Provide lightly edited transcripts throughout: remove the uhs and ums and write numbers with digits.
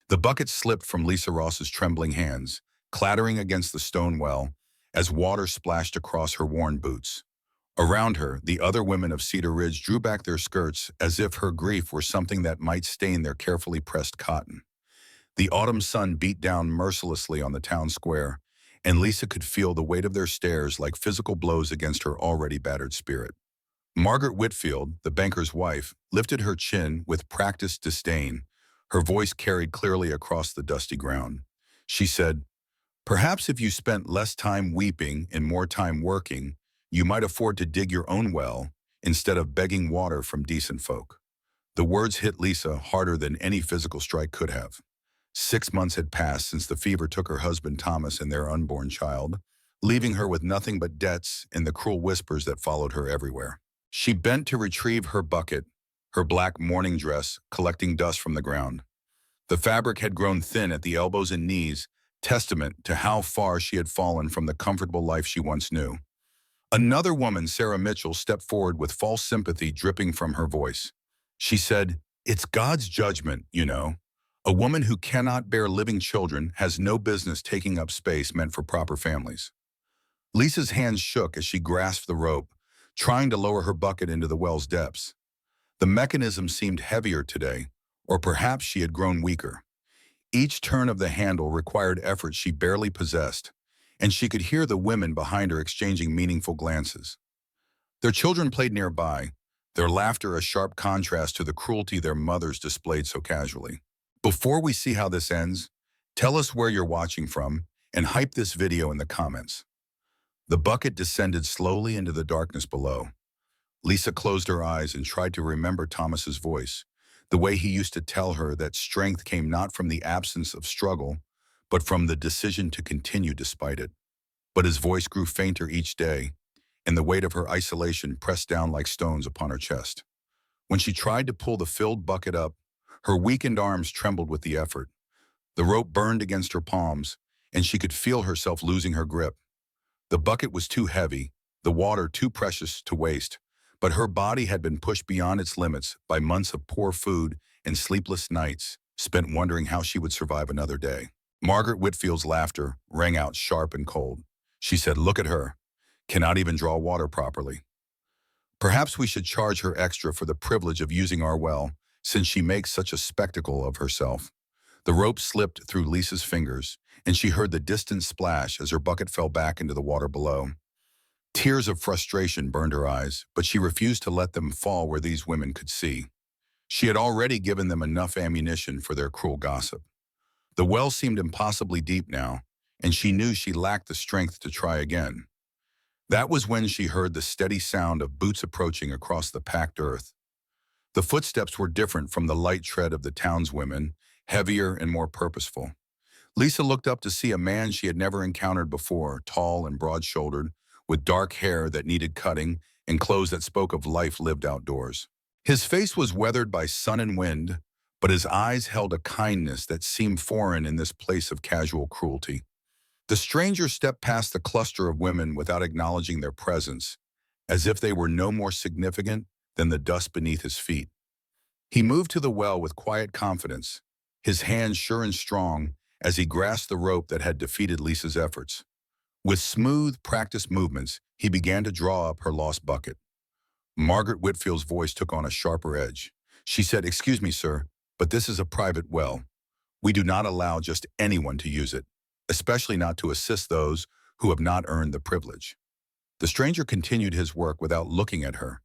The bucket slipped from Lisa Ross's trembling hands, clattering against the stone well as water splashed across her worn boots. Around her, the other women of Cedar Ridge drew back their skirts as if her grief were something that might stain their carefully pressed cotton. The autumn sun beat down mercilessly on the town square, and Lisa could feel the weight of their stares like physical blows against her already battered spirit. Margaret Whitfield, the banker's wife, lifted her chin with practiced disdain. Her voice carried clearly across the dusty ground. She said, "Perhaps if you spent less time weeping and more time working, you might afford to dig your own well instead of begging water from decent folk." The words hit Lisa harder than any physical strike could have. 6 months had passed since the fever took her husband Thomas and their unborn child, leaving her with nothing but debts and the cruel whispers that followed her everywhere. She bent to retrieve her bucket, her black mourning dress collecting dust from the ground. The fabric had grown thin at the elbows and knees, testament to how far she had fallen from the comfortable life she once knew. Another woman, Sarah Mitchell, stepped forward with false sympathy dripping from her voice. She said, "It's God's judgment, you know. A woman who cannot bear living children has no business taking up space meant for proper families." Lisa's hands shook as she grasped the rope, trying to lower her bucket into the well's depths. The mechanism seemed heavier today, or perhaps she had grown weaker. Each turn of the handle required effort she barely possessed, and she could hear the women behind her exchanging meaningful glances. Their children played nearby, their laughter a sharp contrast to the cruelty their mothers displayed so casually. Before we see how this ends, tell us where you're watching from and hype this video in the comments. The bucket descended slowly into the darkness below. Lisa closed her eyes and tried to remember Thomas's voice, the way he used to tell her that strength came not from the absence of struggle, but from the decision to continue despite it. But his voice grew fainter each day, and the weight of her isolation pressed down like stones upon her chest. When she tried to pull the filled bucket up, her weakened arms trembled with the effort. The rope burned against her palms, and she could feel herself losing her grip. The bucket was too heavy, the water too precious to waste, but her body had been pushed beyond its limits by months of poor food and sleepless nights spent wondering how she would survive another day. Margaret Whitfield's laughter rang out sharp and cold. She said, "Look at her, cannot even draw water properly. Perhaps we should charge her extra for the privilege of using our well, since she makes such a spectacle of herself." The rope slipped through Lisa's fingers, and she heard the distant splash as her bucket fell back into the water below. Tears of frustration burned her eyes, but she refused to let them fall where these women could see. She had already given them enough ammunition for their cruel gossip. The well seemed impossibly deep now, and she knew she lacked the strength to try again. That was when she heard the steady sound of boots approaching across the packed earth. The footsteps were different from the light tread of the townswomen, heavier and more purposeful. Lisa looked up to see a man she had never encountered before, tall and broad-shouldered, with dark hair that needed cutting and clothes that spoke of life lived outdoors. His face was weathered by sun and wind, but his eyes held a kindness that seemed foreign in this place of casual cruelty. The stranger stepped past the cluster of women without acknowledging their presence, as if they were no more significant than the dust beneath his feet. He moved to the well with quiet confidence, his hands sure and strong as he grasped the rope that had defeated Lisa's efforts. With smooth, practiced movements, he began to draw up her lost bucket. Margaret Whitfield's voice took on a sharper edge. She said, "Excuse me, sir, but this is a private well. We do not allow just anyone to use it, especially not to assist those who have not earned the privilege." The stranger continued his work without looking at her.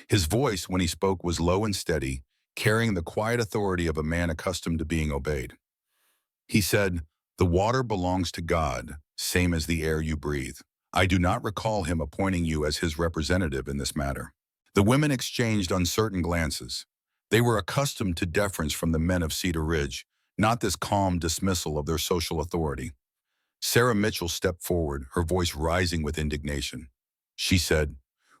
His voice, when he spoke, was low and steady, carrying the quiet authority of a man accustomed to being obeyed. He said, "The water belongs to God, same as the air you breathe. I do not recall him appointing you as his representative in this matter." The women exchanged uncertain glances. They were accustomed to deference from the men of Cedar Ridge, not this calm dismissal of their social authority. Sarah Mitchell stepped forward, her voice rising with indignation. She said,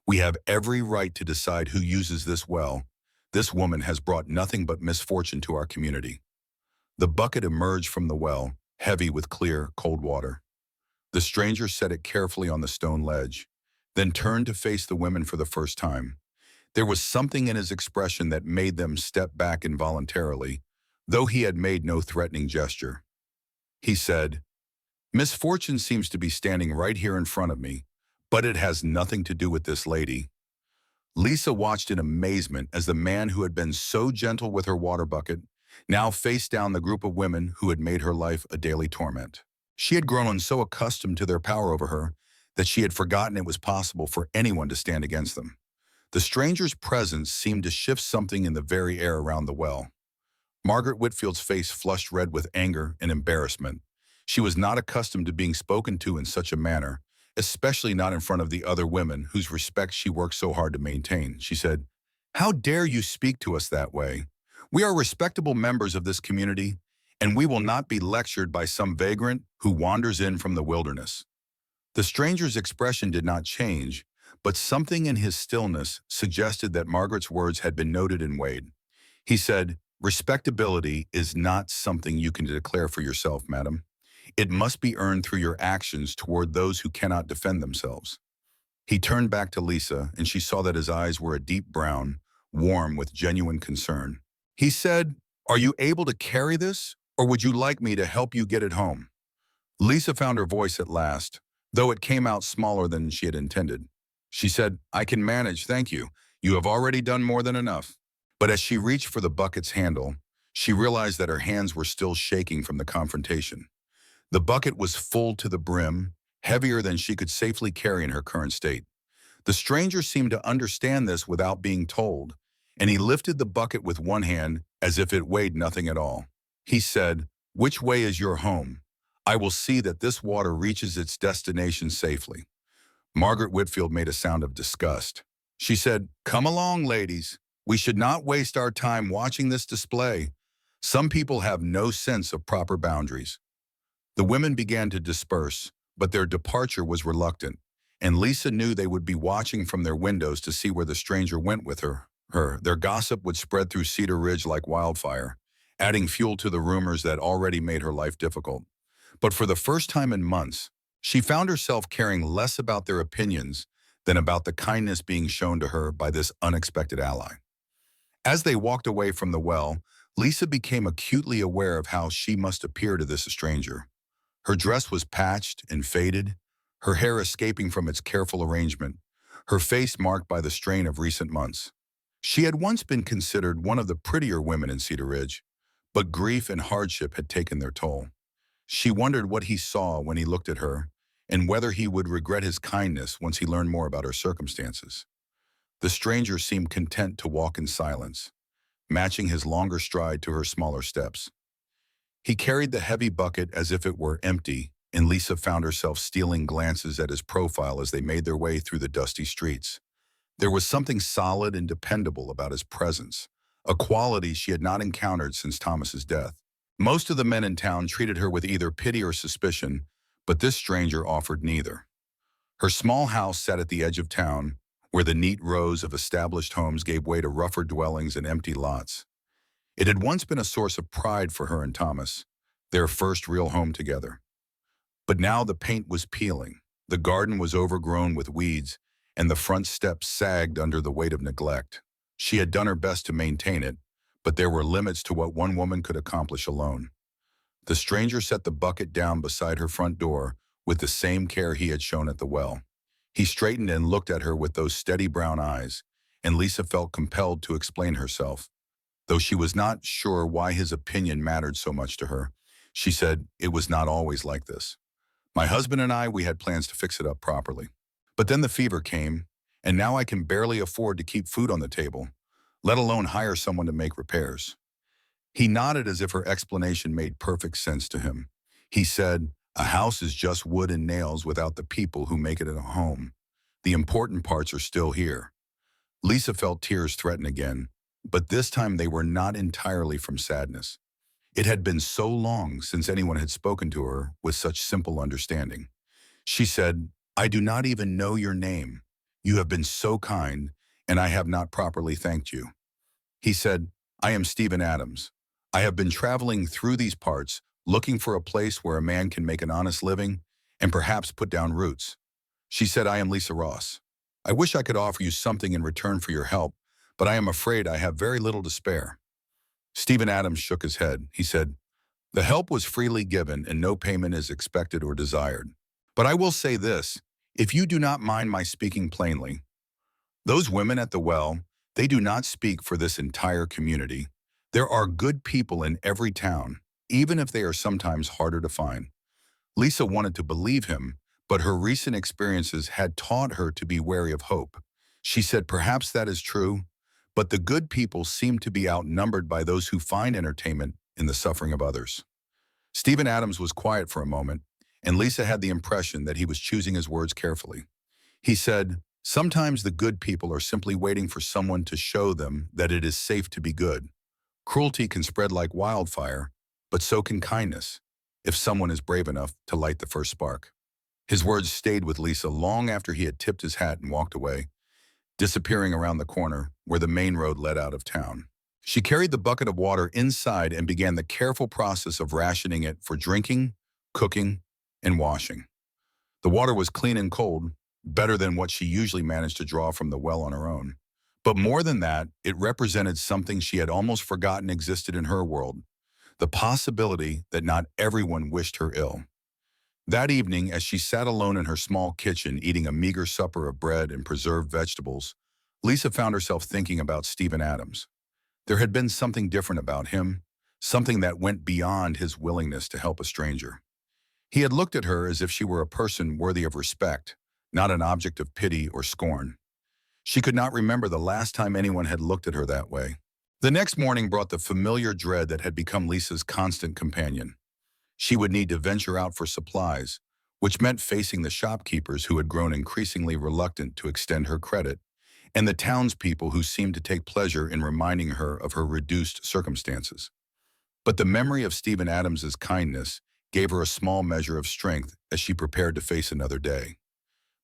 "We have every right to decide who uses this well. This woman has brought nothing but misfortune to our community." The bucket emerged from the well, heavy with clear, cold water. The stranger set it carefully on the stone ledge, then turned to face the women for the first time. There was something in his expression that made them step back involuntarily, though he had made no threatening gesture. He said, "Misfortune seems to be standing right here in front of me, but it has nothing to do with this lady." Lisa watched in amazement as the man who had been so gentle with her water bucket now faced down the group of women who had made her life a daily torment. She had grown so accustomed to their power over her that she had forgotten it was possible for anyone to stand against them. The stranger's presence seemed to shift something in the very air around the well. Margaret Whitfield's face flushed red with anger and embarrassment. She was not accustomed to being spoken to in such a manner, especially not in front of the other women whose respect she worked so hard to maintain. She said, "How dare you speak to us that way? We are respectable members of this community, and we will not be lectured by some vagrant who wanders in from the wilderness." The stranger's expression did not change, but something in his stillness suggested that Margaret's words had been noted and weighed. He said, "Respectability is not something you can declare for yourself, madam. It must be earned through your actions toward those who cannot defend themselves." He turned back to Lisa, and she saw that his eyes were a deep brown, warm with genuine concern. He said, "Are you able to carry this, or would you like me to help you get it home?" Lisa found her voice at last, though it came out smaller than she had intended. She said, "I can manage, thank you. You have already done more than enough." But as she reached for the bucket's handle, she realized that her hands were still shaking from the confrontation. The bucket was full to the brim, heavier than she could safely carry in her current state. The stranger seemed to understand this without being told, and he lifted the bucket with one hand as if it weighed nothing at all. He said, "Which way is your home? I will see that this water reaches its destination safely." Margaret Whitfield made a sound of disgust. She said, "Come along, ladies. We should not waste our time watching this display. Some people have no sense of proper boundaries." The women began to disperse, but their departure was reluctant, and Lisa knew they would be watching from their windows to see where the stranger went with her. Their gossip would spread through Cedar Ridge like wildfire, adding fuel to the rumors that already made her life difficult. But for the first time in months, she found herself caring less about their opinions than about the kindness being shown to her by this unexpected ally. As they walked away from the well, Lisa became acutely aware of how she must appear to this stranger. Her dress was patched and faded, her hair escaping from its careful arrangement, her face marked by the strain of recent months. She had once been considered one of the prettier women in Cedar Ridge, but grief and hardship had taken their toll. She wondered what he saw when he looked at her, and whether he would regret his kindness once he learned more about her circumstances. The stranger seemed content to walk in silence, matching his longer stride to her smaller steps. He carried the heavy bucket as if it were empty, and Lisa found herself stealing glances at his profile as they made their way through the dusty streets. There was something solid and dependable about his presence, a quality she had not encountered since Thomas's death. Most of the men in town treated her with either pity or suspicion, but this stranger offered neither. Her small house sat at the edge of town, where the neat rows of established homes gave way to rougher dwellings and empty lots. It had once been a source of pride for her and Thomas, their first real home together. But now the paint was peeling, the garden was overgrown with weeds, and the front steps sagged under the weight of neglect. She had done her best to maintain it, but there were limits to what one woman could accomplish alone. The stranger set the bucket down beside her front door with the same care he had shown at the well. He straightened and looked at her with those steady brown eyes, and Lisa felt compelled to explain herself. Though she was not sure why his opinion mattered so much to her, she said, "It was not always like this. My husband and we had plans to fix it up properly. But then the fever came, and now I can barely afford to keep food on the table, let alone hire someone to make repairs." He nodded as if her explanation made perfect sense to him. He said, "A house is just wood and nails without the people who make it a home. The important parts are still here." Lisa felt tears threaten again, but this time they were not entirely from sadness. It had been so long since anyone had spoken to her with such simple understanding. She said, "I do not even know your name. You have been so kind, and I have not properly thanked you." He said, "I am Stephen Adams. I have been traveling through these parts, looking for a place where a man can make an honest living and perhaps put down roots." She said, "I am Lisa Ross. I wish I could offer you something in return for your help, but I am afraid I have very little to spare." Stephen Adams shook his head. He said, "The help was freely given and no payment is expected or desired. But I will say this, if you do not mind my speaking plainly, those women at the well, they do not speak for this entire community. There are good people in every town, even if they are sometimes harder to find." Lisa wanted to believe him, but her recent experiences had taught her to be wary of hope. She said, "Perhaps that is true, but the good people seem to be outnumbered by those who find entertainment in the suffering of others." Stephen Adams was quiet for a moment, and Lisa had the impression that he was choosing his words carefully. He said, "Sometimes the good people are simply waiting for someone to show them that it is safe to be good. Cruelty can spread like wildfire, but so can kindness, if someone is brave enough to light the first spark." His words stayed with Lisa long after he had tipped his hat and walked away, disappearing around the corner where the main road led out of town. She carried the bucket of water inside and began the careful process of rationing it for drinking, cooking, and washing. The water was clean and cold, better than what she usually managed to draw from the well on her own. But more than that, it represented something she had almost forgotten existed in her world, the possibility that not everyone wished her ill. That evening, as she sat alone in her small kitchen eating a meager supper of bread and preserved vegetables, Lisa found herself thinking about Stephen Adams. There had been something different about him, something that went beyond his willingness to help a stranger. He had looked at her as if she were a person worthy of respect, not an object of pity or scorn. She could not remember the last time anyone had looked at her that way. The next morning brought the familiar dread that had become Lisa's constant companion. She would need to venture out for supplies, which meant facing the shopkeepers who had grown increasingly reluctant to extend her credit, and the townspeople who seemed to take pleasure in reminding her of her reduced circumstances. But the memory of Stephen Adams's kindness gave her a small measure of strength as she prepared to face another day.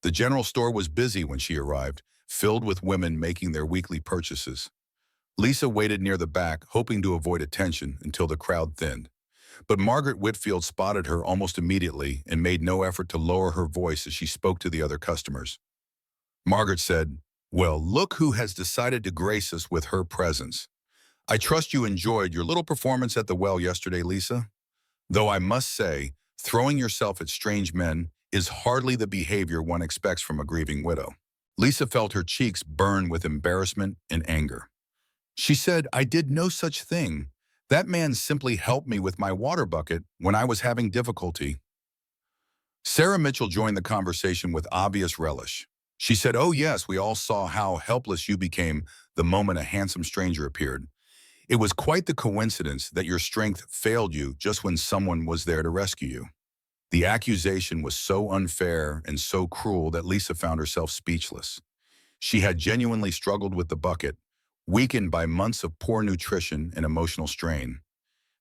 The general store was busy when she arrived, filled with women making their weekly purchases. Lisa waited near the back, hoping to avoid attention until the crowd thinned. But Margaret Whitfield spotted her almost immediately and made no effort to lower her voice as she spoke to the other customers. Margaret said, "Well, look who has decided to grace us with her presence. I trust you enjoyed your little performance at the well yesterday, Lisa. Though I must say, throwing yourself at strange men is hardly the behavior one expects from a grieving widow." Lisa felt her cheeks burn with embarrassment and anger. She said, "I did no such thing. That man simply helped me with my water bucket when I was having difficulty." Sarah Mitchell joined the conversation with obvious relish. She said, "Oh yes, we all saw how helpless you became the moment a handsome stranger appeared. It was quite the coincidence that your strength failed you just when someone was there to rescue you." The accusation was so unfair and so cruel that Lisa found herself speechless. She had genuinely struggled with the bucket, weakened by months of poor nutrition and emotional strain.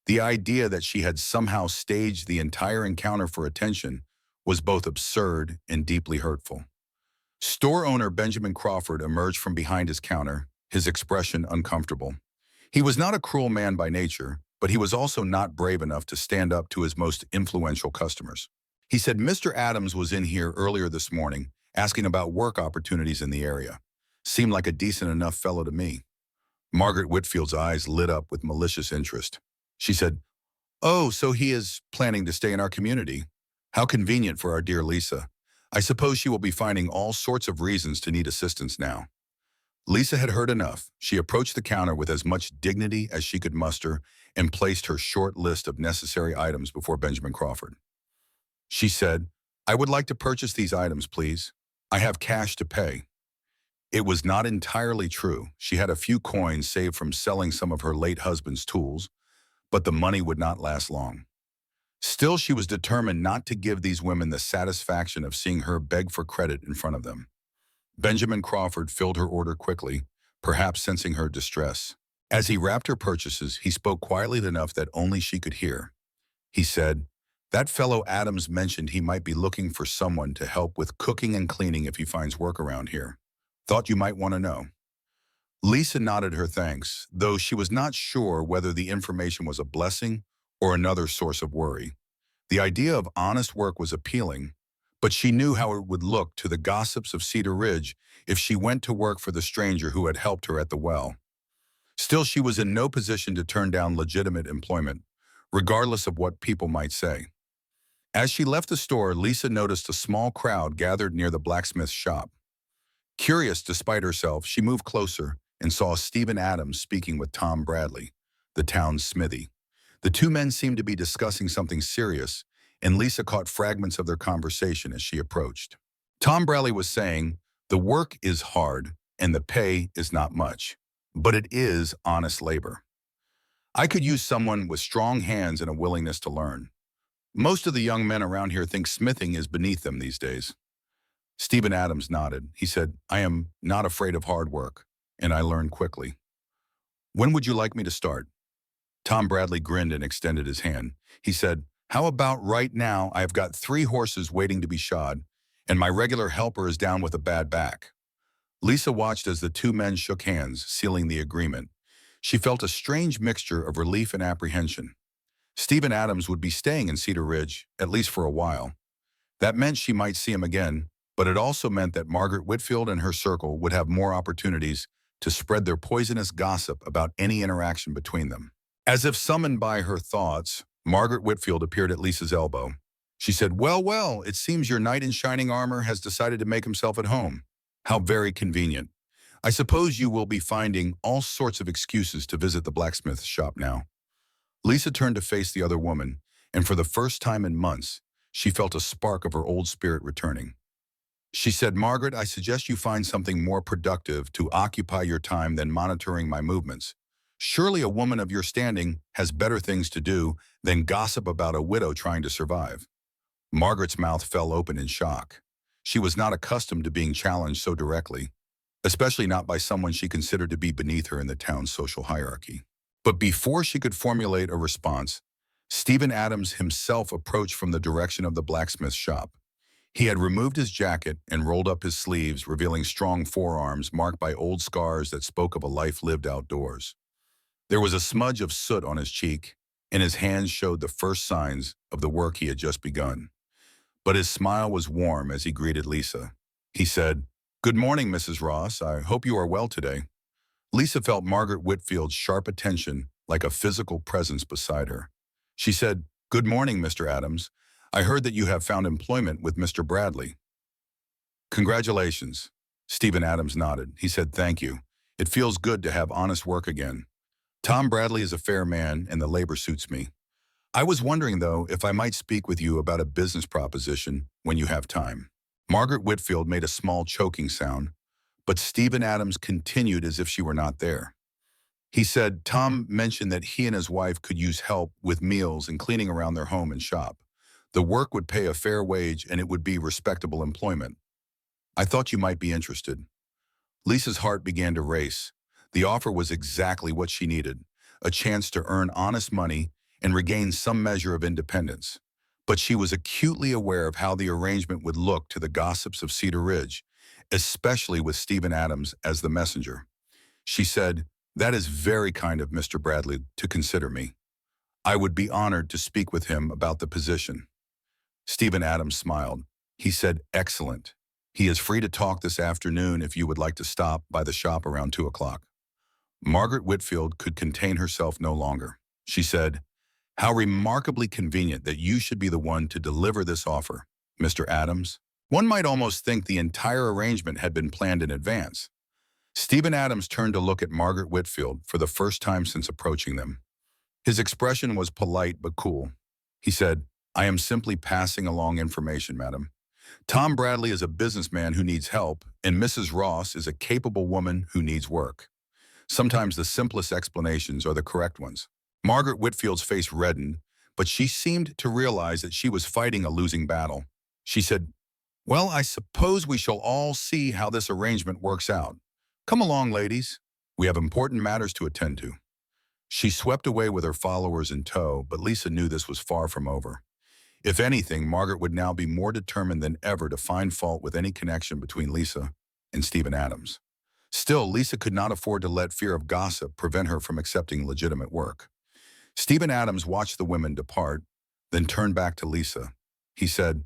The idea that she had somehow staged the entire encounter for attention was both absurd and deeply hurtful. Store owner Benjamin Crawford emerged from behind his counter, his expression uncomfortable. He was not a cruel man by nature, but he was also not brave enough to stand up to his most influential customers. He said, "Mr. Adams was in here earlier this morning asking about work opportunities in the area. Seemed like a decent enough fellow to me." Margaret Whitfield's eyes lit up with malicious interest. She said, "Oh, so he is planning to stay in our community. How convenient for our dear Lisa. I suppose she will be finding all sorts of reasons to need assistance now." Lisa had heard enough. She approached the counter with as much dignity as she could muster and placed her short list of necessary items before Benjamin Crawford. She said, "I would like to purchase these items, please. I have cash to pay." It was not entirely true. She had a few coins saved from selling some of her late husband's tools, but the money would not last long. Still, she was determined not to give these women the satisfaction of seeing her beg for credit in front of them. Benjamin Crawford filled her order quickly, perhaps sensing her distress. As he wrapped her purchases, he spoke quietly enough that only she could hear. He said, "That fellow Adams mentioned he might be looking for someone to help with cooking and cleaning if he finds work around here. Thought you might want to know." Lisa nodded her thanks, though she was not sure whether the information was a blessing or another source of worry. The idea of honest work was appealing, but she knew how it would look to the gossips of Cedar Ridge if she went to work for the stranger who had helped her at the well. Still, she was in no position to turn down legitimate employment, regardless of what people might say. As she left the store, Lisa noticed a small crowd gathered near the blacksmith's shop. Curious despite herself, she moved closer and saw Stephen Adams speaking with Tom Bradley, the town's smithy. The two men seemed to be discussing something serious, and Lisa caught fragments of their conversation as she approached. Tom Bradley was saying, "The work is hard, and the pay is not much, but it is honest labor. I could use someone with strong hands and a willingness to learn. Most of the young men around here think smithing is beneath them these days." Stephen Adams nodded. He said, "I am not afraid of hard work, and I learn quickly. When would you like me to start?" Tom Bradley grinned and extended his hand. He said, "How about right now? I have got 3 horses waiting to be shod, and my regular helper is down with a bad back." Lisa watched as the two men shook hands, sealing the agreement. She felt a strange mixture of relief and apprehension. Stephen Adams would be staying in Cedar Ridge, at least for a while. That meant she might see him again, but it also meant that Margaret Whitfield and her circle would have more opportunities to spread their poisonous gossip about any interaction between them. As if summoned by her thoughts, Margaret Whitfield appeared at Lisa's elbow. She said, "Well, well, it seems your knight in shining armor has decided to make himself at home. How very convenient. I suppose you will be finding all sorts of excuses to visit the blacksmith's shop now." Lisa turned to face the other woman, and for the first time in months, she felt a spark of her old spirit returning. She said, "Margaret, I suggest you find something more productive to occupy your time than monitoring my movements. Surely a woman of your standing has better things to do than gossip about a widow trying to survive." Margaret's mouth fell open in shock. She was not accustomed to being challenged so directly, especially not by someone she considered to be beneath her in the town's social hierarchy. But before she could formulate a response, Stephen Adams himself approached from the direction of the blacksmith's shop. He had removed his jacket and rolled up his sleeves, revealing strong forearms marked by old scars that spoke of a life lived outdoors. There was a smudge of soot on his cheek, and his hands showed the first signs of the work he had just begun. But his smile was warm as he greeted Lisa. He said, "Good morning, Mrs. Ross. I hope you are well today." Lisa felt Margaret Whitfield's sharp attention like a physical presence beside her. She said, "Good morning, Mr. Adams. I heard that you have found employment with Mr. Bradley." "Congratulations." Stephen Adams nodded. He said, "Thank you. It feels good to have honest work again. Tom Bradley is a fair man, and the labor suits me. I was wondering, though, if I might speak with you about a business proposition when you have time." Margaret Whitfield made a small choking sound, but Stephen Adams continued as if she were not there. He said, "Tom mentioned that he and his wife could use help with meals and cleaning around their home and shop. The work would pay a fair wage and it would be respectable employment. I thought you might be interested." Lisa's heart began to race. The offer was exactly what she needed, a chance to earn honest money and regain some measure of independence. But she was acutely aware of how the arrangement would look to the gossips of Cedar Ridge, especially with Stephen Adams as the messenger. She said, "That is very kind of Mr. Bradley to consider me. I would be honored to speak with him about the position." Stephen Adams smiled. He said, "Excellent. He is free to talk this afternoon if you would like to stop by the shop around 2 o'clock. Margaret Whitfield could contain herself no longer. She said, "How remarkably convenient that you should be the one to deliver this offer, Mr. Adams. One might almost think the entire arrangement had been planned in advance." Stephen Adams turned to look at Margaret Whitfield for the first time since approaching them. His expression was polite but cool. He said, "I am simply passing along information, madam. Tom Bradley is a businessman who needs help, and Mrs. Ross is a capable woman who needs work. Sometimes the simplest explanations are the correct ones." Margaret Whitfield's face reddened, but she seemed to realize that she was fighting a losing battle. She said, "Well, I suppose we shall all see how this arrangement works out. Come along, ladies. We have important matters to attend to." She swept away with her followers in tow, but Lisa knew this was far from over. If anything, Margaret would now be more determined than ever to find fault with any connection between Lisa and Stephen Adams. Still, Lisa could not afford to let fear of gossip prevent her from accepting legitimate work. Stephen Adams watched the women depart, then turned back to Lisa. He said,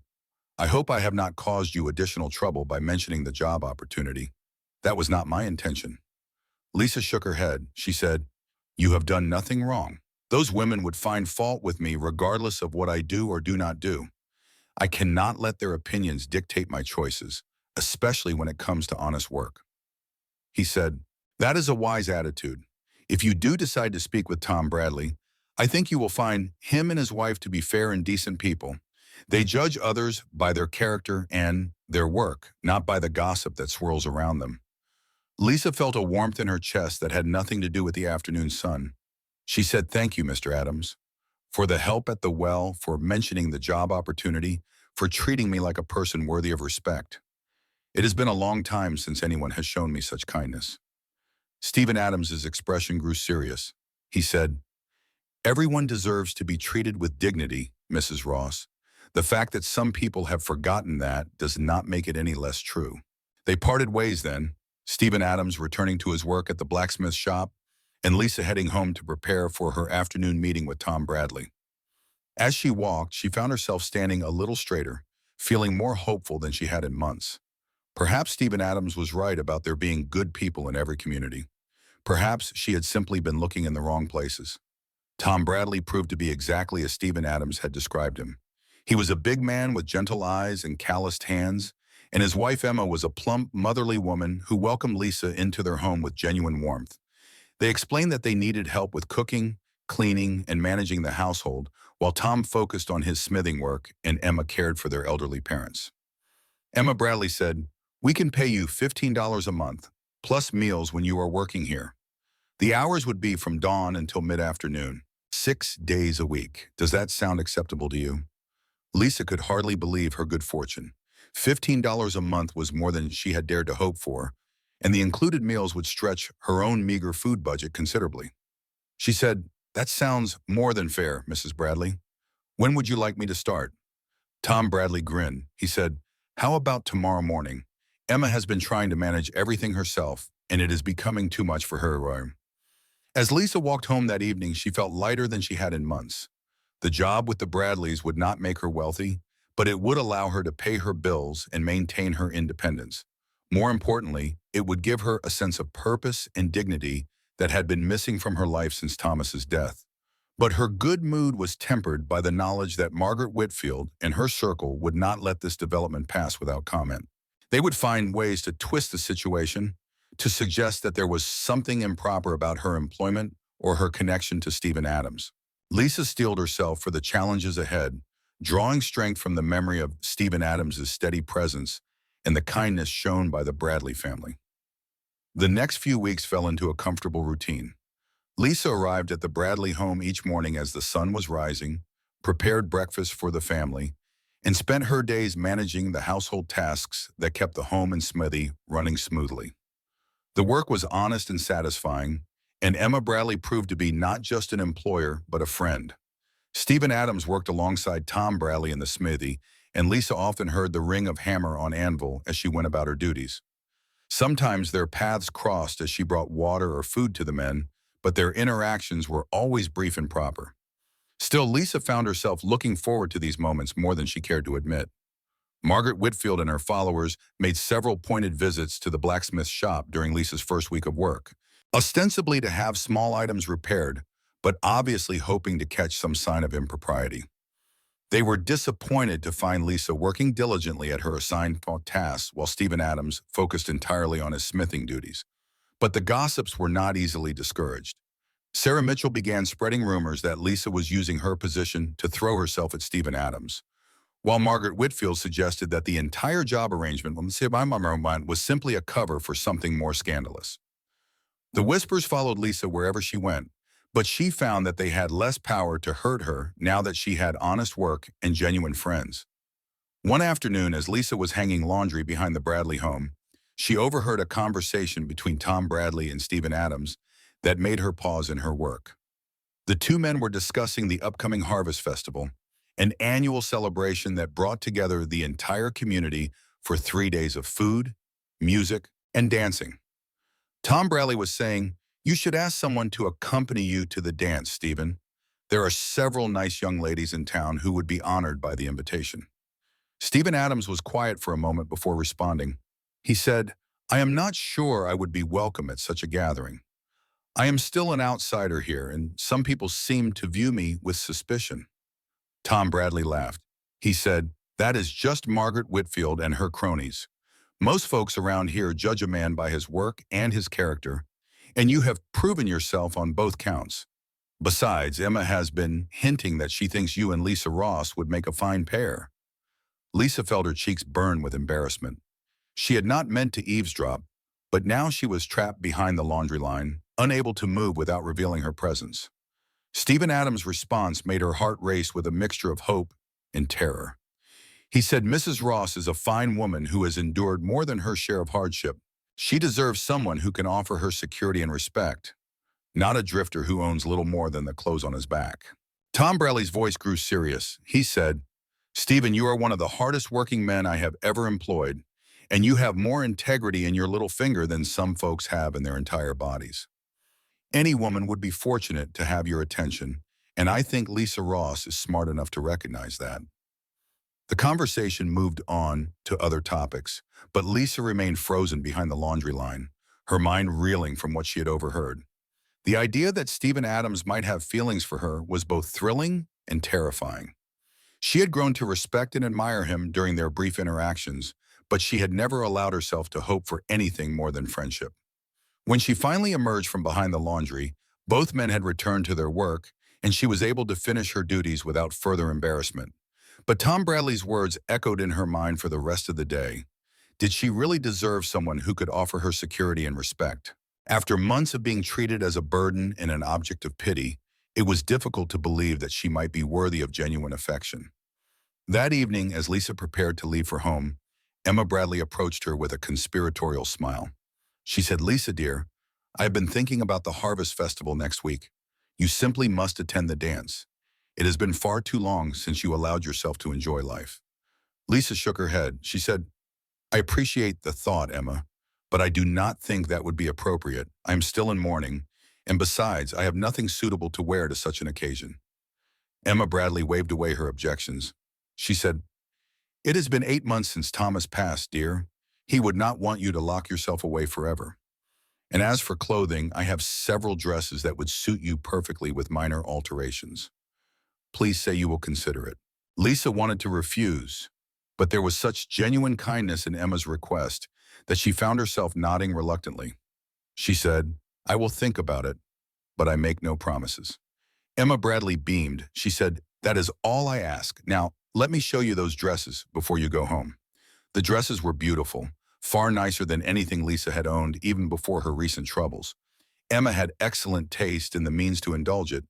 "I hope I have not caused you additional trouble by mentioning the job opportunity. That was not my intention." Lisa shook her head. She said, "You have done nothing wrong. Those women would find fault with me regardless of what I do or do not do. I cannot let their opinions dictate my choices, especially when it comes to honest work." He said, "That is a wise attitude. If you do decide to speak with Tom Bradley, I think you will find him and his wife to be fair and decent people. They judge others by their character and their work, not by the gossip that swirls around them." Lisa felt a warmth in her chest that had nothing to do with the afternoon sun. She said, "Thank you, Mr. Adams, for the help at the well, for mentioning the job opportunity, for treating me like a person worthy of respect. It has been a long time since anyone has shown me such kindness." Stephen Adams's expression grew serious. He said, "Everyone deserves to be treated with dignity, Mrs. Ross. The fact that some people have forgotten that does not make it any less true." They parted ways then, Stephen Adams returning to his work at the blacksmith shop, and Lisa heading home to prepare for her afternoon meeting with Tom Bradley. As she walked, she found herself standing a little straighter, feeling more hopeful than she had in months. Perhaps Stephen Adams was right about there being good people in every community. Perhaps she had simply been looking in the wrong places. Tom Bradley proved to be exactly as Stephen Adams had described him. He was a big man with gentle eyes and calloused hands, and his wife Emma was a plump, motherly woman who welcomed Lisa into their home with genuine warmth. They explained that they needed help with cooking, cleaning, and managing the household, while Tom focused on his smithing work and Emma cared for their elderly parents. Emma Bradley said, "We can pay you $15 a month, plus meals when you are working here. The hours would be from dawn until mid-afternoon, 6 days a week. Does that sound acceptable to you?" Lisa could hardly believe her good fortune. $15 a month was more than she had dared to hope for, and the included meals would stretch her own meager food budget considerably. She said, "That sounds more than fair, Mrs. Bradley. When would you like me to start?" Tom Bradley grinned. He said, "How about tomorrow morning? Emma has been trying to manage everything herself, and it is becoming too much for her." As Lisa walked home that evening, she felt lighter than she had in months. The job with the Bradleys would not make her wealthy, but it would allow her to pay her bills and maintain her independence. More importantly, it would give her a sense of purpose and dignity that had been missing from her life since Thomas's death. But her good mood was tempered by the knowledge that Margaret Whitfield and her circle would not let this development pass without comment. They would find ways to twist the situation, to suggest that there was something improper about her employment or her connection to Stephen Adams. Lisa steeled herself for the challenges ahead, drawing strength from the memory of Stephen Adams's steady presence and the kindness shown by the Bradley family. The next few weeks fell into a comfortable routine. Lisa arrived at the Bradley home each morning as the sun was rising, prepared breakfast for the family, and spent her days managing the household tasks that kept the home and smithy running smoothly. The work was honest and satisfying, and Emma Bradley proved to be not just an employer, but a friend. Stephen Adams worked alongside Tom Bradley in the smithy, and Lisa often heard the ring of hammer on anvil as she went about her duties. Sometimes their paths crossed as she brought water or food to the men, but their interactions were always brief and proper. Still, Lisa found herself looking forward to these moments more than she cared to admit. Margaret Whitfield and her followers made several pointed visits to the blacksmith shop during Lisa's first week of work, ostensibly to have small items repaired, but obviously hoping to catch some sign of impropriety. They were disappointed to find Lisa working diligently at her assigned tasks while Stephen Adams focused entirely on his smithing duties. But the gossips were not easily discouraged. Sarah Mitchell began spreading rumors that Lisa was using her position to throw herself at Stephen Adams, while Margaret Whitfield suggested that the entire job arrangement was simply a cover for something more scandalous. The whispers followed Lisa wherever she went, but she found that they had less power to hurt her now that she had honest work and genuine friends. One afternoon, as Lisa was hanging laundry behind the Bradley home, she overheard a conversation between Tom Bradley and Stephen Adams that made her pause in her work. The two men were discussing the upcoming Harvest Festival, an annual celebration that brought together the entire community for 3 days of food, music, and dancing. Tom Bradley was saying, "You should ask someone to accompany you to the dance, Stephen. There are several nice young ladies in town who would be honored by the invitation." Stephen Adams was quiet for a moment before responding. He said, "I am not sure I would be welcome at such a gathering." I am still an outsider here, and some people seem to view me with suspicion. Tom Bradley laughed. He said, "That is just Margaret Whitfield and her cronies. Most folks around here judge a man by his work and his character, and you have proven yourself on both counts. Besides, Emma has been hinting that she thinks you and Lisa Ross would make a fine pair." Lisa felt her cheeks burn with embarrassment. She had not meant to eavesdrop, but now she was trapped behind the laundry line, unable to move without revealing her presence. Stephen Adams' response made her heart race with a mixture of hope and terror. He said, "Mrs. Ross is a fine woman who has endured more than her share of hardship. She deserves someone who can offer her security and respect, not a drifter who owns little more than the clothes on his back." Tom Bradley's voice grew serious. He said, "Stephen, you are one of the hardest working men I have ever employed, and you have more integrity in your little finger than some folks have in their entire bodies. Any woman would be fortunate to have your attention, and I think Lisa Ross is smart enough to recognize that." The conversation moved on to other topics, but Lisa remained frozen behind the laundry line, her mind reeling from what she had overheard. The idea that Stephen Adams might have feelings for her was both thrilling and terrifying. She had grown to respect and admire him during their brief interactions, but she had never allowed herself to hope for anything more than friendship. When she finally emerged from behind the laundry, both men had returned to their work, and she was able to finish her duties without further embarrassment. But Tom Bradley's words echoed in her mind for the rest of the day. Did she really deserve someone who could offer her security and respect? After months of being treated as a burden and an object of pity, it was difficult to believe that she might be worthy of genuine affection. That evening, as Lisa prepared to leave for home, Emma Bradley approached her with a conspiratorial smile. She said, "Lisa, dear, I have been thinking about the Harvest Festival next week. You simply must attend the dance. It has been far too long since you allowed yourself to enjoy life." Lisa shook her head. She said, "I appreciate the thought, Emma, but I do not think that would be appropriate. I am still in mourning, and besides, I have nothing suitable to wear to such an occasion." Emma Bradley waved away her objections. She said, "It has been 8 months since Thomas passed, dear. He would not want you to lock yourself away forever. And as for clothing, I have several dresses that would suit you perfectly with minor alterations. Please say you will consider it." Lisa wanted to refuse, but there was such genuine kindness in Emma's request that she found herself nodding reluctantly. She said, "I will think about it, but I make no promises." Emma Bradley beamed. She said, "That is all I ask. Now, let me show you those dresses before you go home." The dresses were beautiful, far nicer than anything Lisa had owned even before her recent troubles. Emma had excellent taste and the means to indulge it,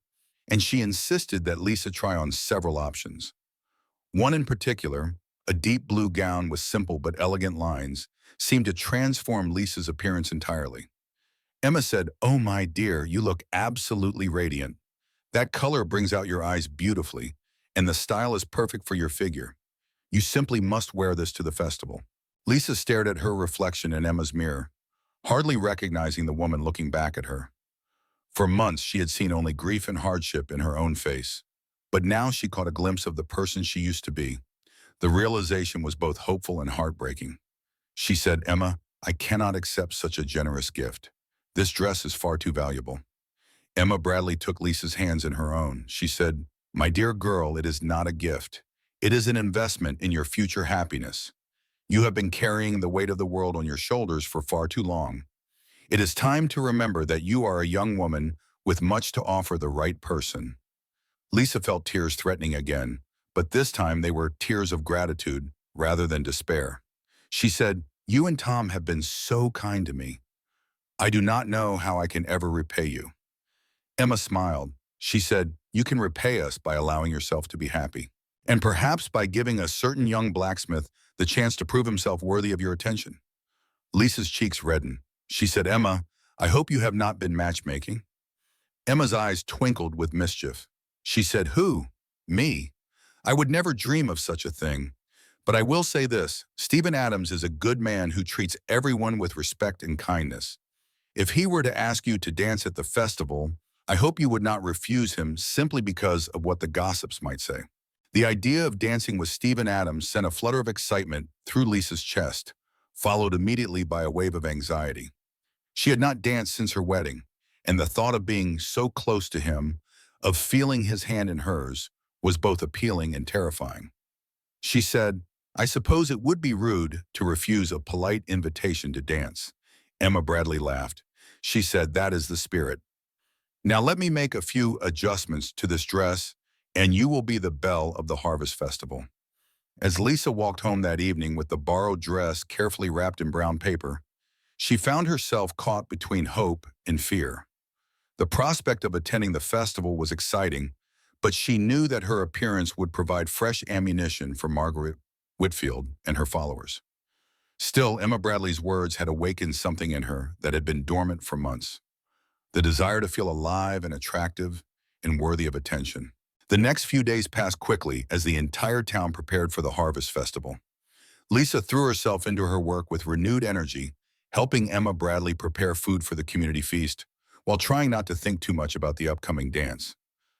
and she insisted that Lisa try on several options. One in particular, a deep blue gown with simple but elegant lines, seemed to transform Lisa's appearance entirely. Emma said, "Oh, my dear, you look absolutely radiant. That color brings out your eyes beautifully, and the style is perfect for your figure. You simply must wear this to the festival." Lisa stared at her reflection in Emma's mirror, hardly recognizing the woman looking back at her. For months, she had seen only grief and hardship in her own face, but now she caught a glimpse of the person she used to be. The realization was both hopeful and heartbreaking. She said, "Emma, I cannot accept such a generous gift. This dress is far too valuable." Emma Bradley took Lisa's hands in her own. She said, "My dear girl, it is not a gift. It is an investment in your future happiness. You have been carrying the weight of the world on your shoulders for far too long. It is time to remember that you are a young woman with much to offer the right person." Lisa felt tears threatening again, but this time they were tears of gratitude rather than despair. She said, "You and Tom have been so kind to me. I do not know how I can ever repay you." Emma smiled. She said, "You can repay us by allowing yourself to be happy, and perhaps by giving a certain young blacksmith the chance to prove himself worthy of your attention." Lisa's cheeks reddened. She said, "Emma, I hope you have not been matchmaking." Emma's eyes twinkled with mischief. She said, "Who? Me? I would never dream of such a thing. But I will say this, Stephen Adams is a good man who treats everyone with respect and kindness. If he were to ask you to dance at the festival, I hope you would not refuse him simply because of what the gossips might say." The idea of dancing with Stephen Adams sent a flutter of excitement through Lisa's chest, followed immediately by a wave of anxiety. She had not danced since her wedding, and the thought of being so close to him, of feeling his hand in hers, was both appealing and terrifying. She said, "I suppose it would be rude to refuse a polite invitation to dance." Emma Bradley laughed. She said, "That is the spirit. Now let me make a few adjustments to this dress, and you will be the belle of the Harvest Festival." As Lisa walked home that evening with the borrowed dress carefully wrapped in brown paper, she found herself caught between hope and fear. The prospect of attending the festival was exciting, but she knew that her appearance would provide fresh ammunition for Margaret Whitfield and her followers. Still, Emma Bradley's words had awakened something in her that had been dormant for months, the desire to feel alive and attractive and worthy of attention. The next few days passed quickly as the entire town prepared for the Harvest Festival. Lisa threw herself into her work with renewed energy, helping Emma Bradley prepare food for the community feast, while trying not to think too much about the upcoming dance.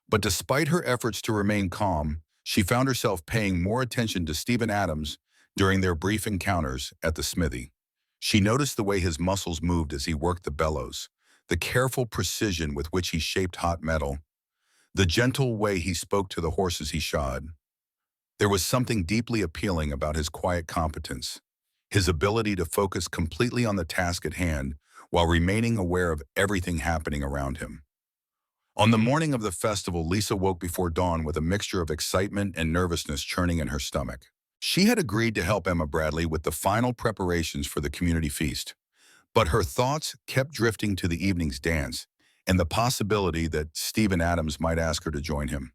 But despite her efforts to remain calm, she found herself paying more attention to Stephen Adams during their brief encounters at the smithy. She noticed the way his muscles moved as he worked the bellows, the careful precision with which he shaped hot metal, the gentle way he spoke to the horses he shod. There was something deeply appealing about his quiet competence, his ability to focus completely on the task at hand while remaining aware of everything happening around him. On the morning of the festival, Lisa woke before dawn with a mixture of excitement and nervousness churning in her stomach. She had agreed to help Emma Bradley with the final preparations for the community feast, but her thoughts kept drifting to the evening's dance and the possibility that Stephen Adams might ask her to join him.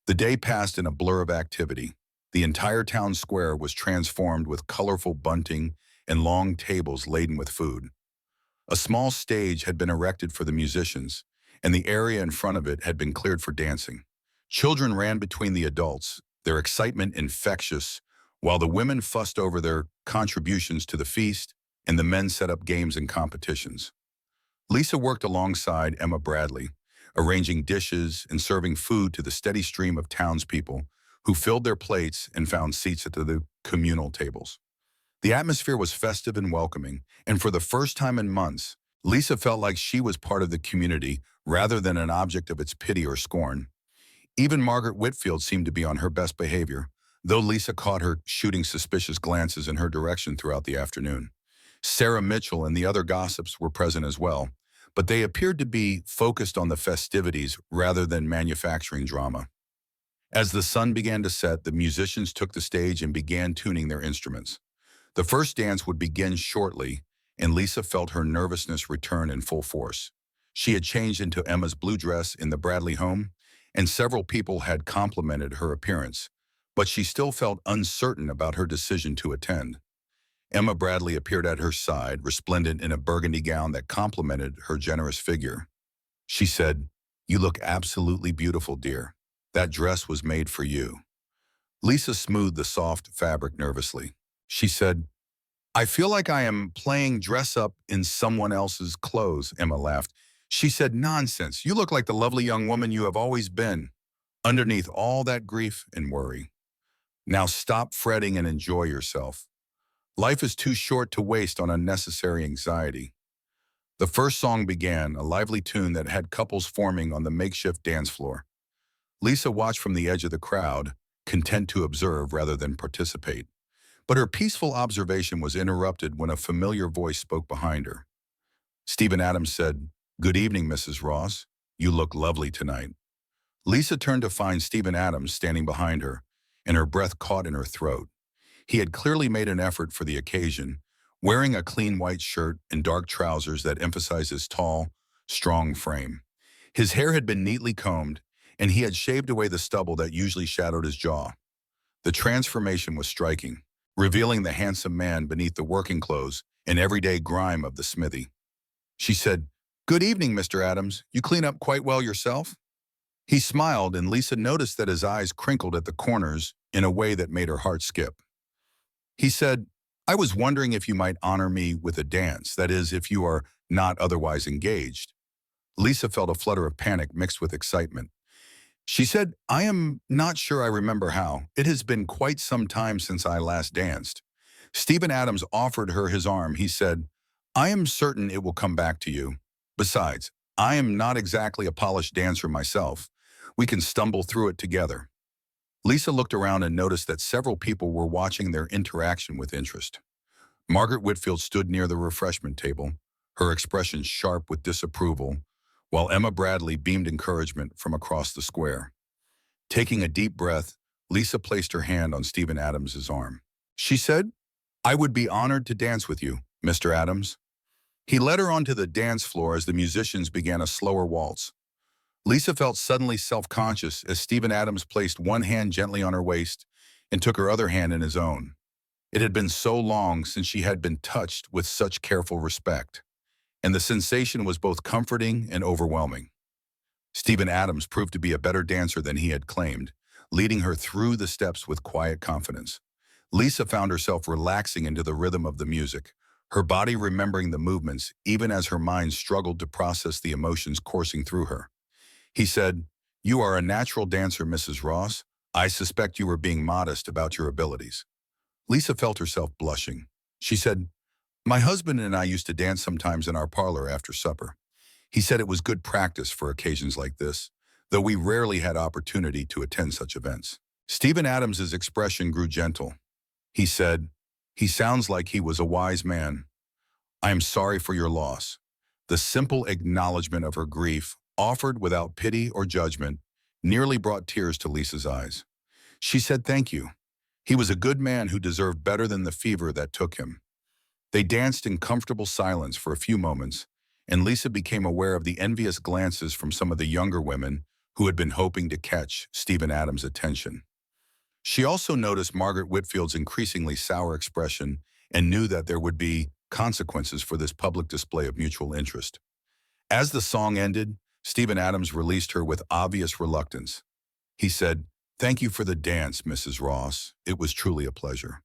The day passed in a blur of activity. The entire town square was transformed with colorful bunting and long tables laden with food. A small stage had been erected for the musicians, and the area in front of it had been cleared for dancing. Children ran between the adults, their excitement infectious, while the women fussed over their contributions to the feast, and the men set up games and competitions. Lisa worked alongside Emma Bradley, arranging dishes and serving food to the steady stream of townspeople who filled their plates and found seats at the communal tables. The atmosphere was festive and welcoming, and for the first time in months, Lisa felt like she was part of the community rather than an object of its pity or scorn. Even Margaret Whitfield seemed to be on her best behavior, though Lisa caught her shooting suspicious glances in her direction throughout the afternoon. Sarah Mitchell and the other gossips were present as well, but they appeared to be focused on the festivities rather than manufacturing drama. As the sun began to set, the musicians took the stage and began tuning their instruments. The first dance would begin shortly, and Lisa felt her nervousness return in full force. She had changed into Emma's blue dress in the Bradley home, and several people had complimented her appearance, but she still felt uncertain about her decision to attend. Emma Bradley appeared at her side, resplendent in a burgundy gown that complemented her generous figure. She said, "You look absolutely beautiful, dear. That dress was made for you." Lisa smoothed the soft fabric nervously. She said, "I feel like I am playing dress-up in someone else's clothes," Emma laughed. She said, "Nonsense. You look like the lovely young woman you have always been, underneath all that grief and worry. Now stop fretting and enjoy yourself. Life is too short to waste on unnecessary anxiety." The first song began, a lively tune that had couples forming on the makeshift dance floor. Lisa watched from the edge of the crowd, content to observe rather than participate. But her peaceful observation was interrupted when a familiar voice spoke behind her. Stephen Adams said, "Good evening, Mrs. Ross. You look lovely tonight." Lisa turned to find Stephen Adams standing behind her, and her breath caught in her throat. He had clearly made an effort for the occasion, wearing a clean white shirt and dark trousers that emphasized his tall, strong frame. His hair had been neatly combed, and he had shaved away the stubble that usually shadowed his jaw. The transformation was striking, revealing the handsome man beneath the working clothes and everyday grime of the smithy. She said, "Good evening, Mr. Adams. You clean up quite well yourself?" He smiled, and Lisa noticed that his eyes crinkled at the corners in a way that made her heart skip. He said, "I was wondering if you might honor me with a dance, that is, if you are not otherwise engaged." Lisa felt a flutter of panic mixed with excitement. She said, "I am not sure I remember how. It has been quite some time since I last danced." Stephen Adams offered her his arm. He said, "I am certain it will come back to you. Besides, I am not exactly a polished dancer myself. We can stumble through it together. Lisa looked around and noticed that several people were watching their interaction with interest. Margaret Whitfield stood near the refreshment table, her expression sharp with disapproval, while Emma Bradley beamed encouragement from across the square. Taking a deep breath, Lisa placed her hand on Stephen Adams's arm. She said, "I would be honored to dance with you, Mr. Adams." He led her onto the dance floor as the musicians began a slower waltz. Lisa felt suddenly self-conscious as Stephen Adams placed one hand gently on her waist and took her other hand in his own. It had been so long since she had been touched with such careful respect, and the sensation was both comforting and overwhelming. Stephen Adams proved to be a better dancer than he had claimed, leading her through the steps with quiet confidence. Lisa found herself relaxing into the rhythm of the music, her body remembering the movements even as her mind struggled to process the emotions coursing through her. He said, "You are a natural dancer, Mrs. Ross. I suspect you were being modest about your abilities." Lisa felt herself blushing. She said, "My husband and I used to dance sometimes in our parlor after supper. He said it was good practice for occasions like this, though we rarely had opportunity to attend such events." Stephen Adams's expression grew gentle. He said, "He sounds like he was a wise man. I am sorry for your loss." The simple acknowledgement of her grief, offered without pity or judgment, nearly brought tears to Lisa's eyes. She said, "Thank you. He was a good man who deserved better than the fever that took him." They danced in comfortable silence for a few moments, and Lisa became aware of the envious glances from some of the younger women who had been hoping to catch Stephen Adams' attention. She also noticed Margaret Whitfield's increasingly sour expression and knew that there would be consequences for this public display of mutual interest. As the song ended, Stephen Adams released her with obvious reluctance. He said, "Thank you for the dance, Mrs. Ross. It was truly a pleasure."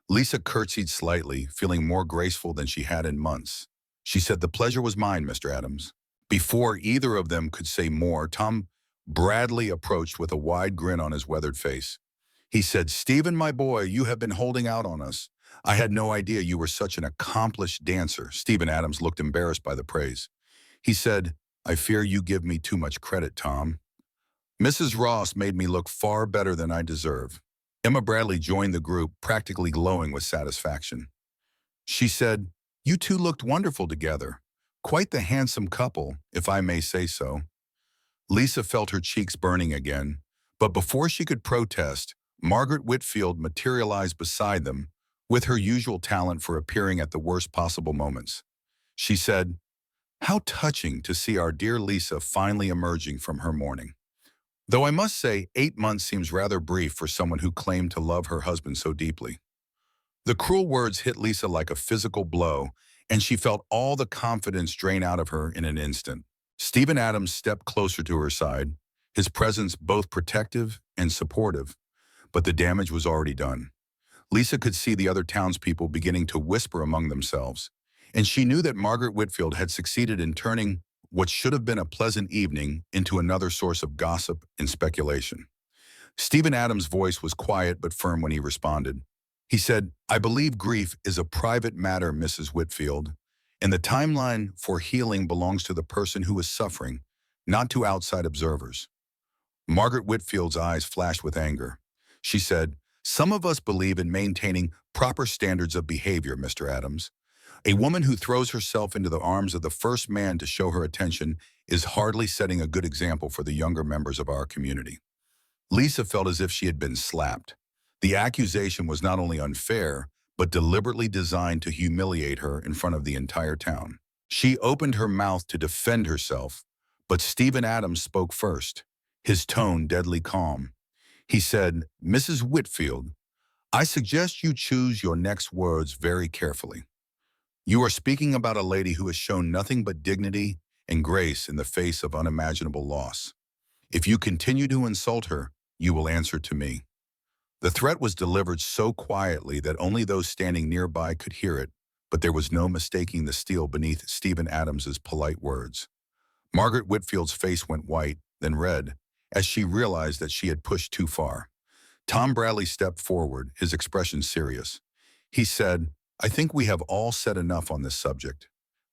Lisa curtsied slightly, feeling more graceful than she had in months. She said, "The pleasure was mine, Mr. Adams." Before either of them could say more, Tom Bradley approached with a wide grin on his weathered face. He said, "Stephen, my boy, you have been holding out on us. I had no idea you were such an accomplished dancer." Stephen Adams looked embarrassed by the praise. He said, "I fear you give me too much credit, Tom. Mrs. Ross made me look far better than I deserve." Emma Bradley joined the group, practically glowing with satisfaction. She said, "You two looked wonderful together. Quite the handsome couple, if I may say so." Lisa felt her cheeks burning again, but before she could protest, Margaret Whitfield materialized beside them with her usual talent for appearing at the worst possible moments. She said, "How touching to see our dear Lisa finally emerging from her mourning. Though I must say, 8 months seems rather brief for someone who claimed to love her husband so deeply." The cruel words hit Lisa like a physical blow, and she felt all the confidence drain out of her in an instant. Stephen Adams stepped closer to her side, his presence both protective and supportive, but the damage was already done. Lisa could see the other townspeople beginning to whisper among themselves, and she knew that Margaret Whitfield had succeeded in turning what should have been a pleasant evening into another source of gossip and speculation. Stephen Adams' voice was quiet but firm when he responded. He said, "I believe grief is a private matter, Mrs. Whitfield, and the timeline for healing belongs to the person who is suffering, not to outside observers." Margaret Whitfield's eyes flashed with anger. She said, "Some of us believe in maintaining proper standards of behavior, Mr. Adams. A woman who throws herself into the arms of the first man to show her attention is hardly setting a good example for the younger members of our community." Lisa felt as if she had been slapped. The accusation was not only unfair, but deliberately designed to humiliate her in front of the entire town. She opened her mouth to defend herself, but Stephen Adams spoke first, his tone deadly calm. He said, "Mrs. Whitfield, I suggest you choose your next words very carefully. You are speaking about a lady who has shown nothing but dignity and grace in the face of unimaginable loss. If you continue to insult her, you will answer to me." The threat was delivered so quietly that only those standing nearby could hear it, but there was no mistaking the steel beneath Stephen Adams's polite words. Margaret Whitfield's face went white, then red, as she realized that she had pushed too far. Tom Bradley stepped forward, his expression serious. He said, "I think we have all said enough on this subject.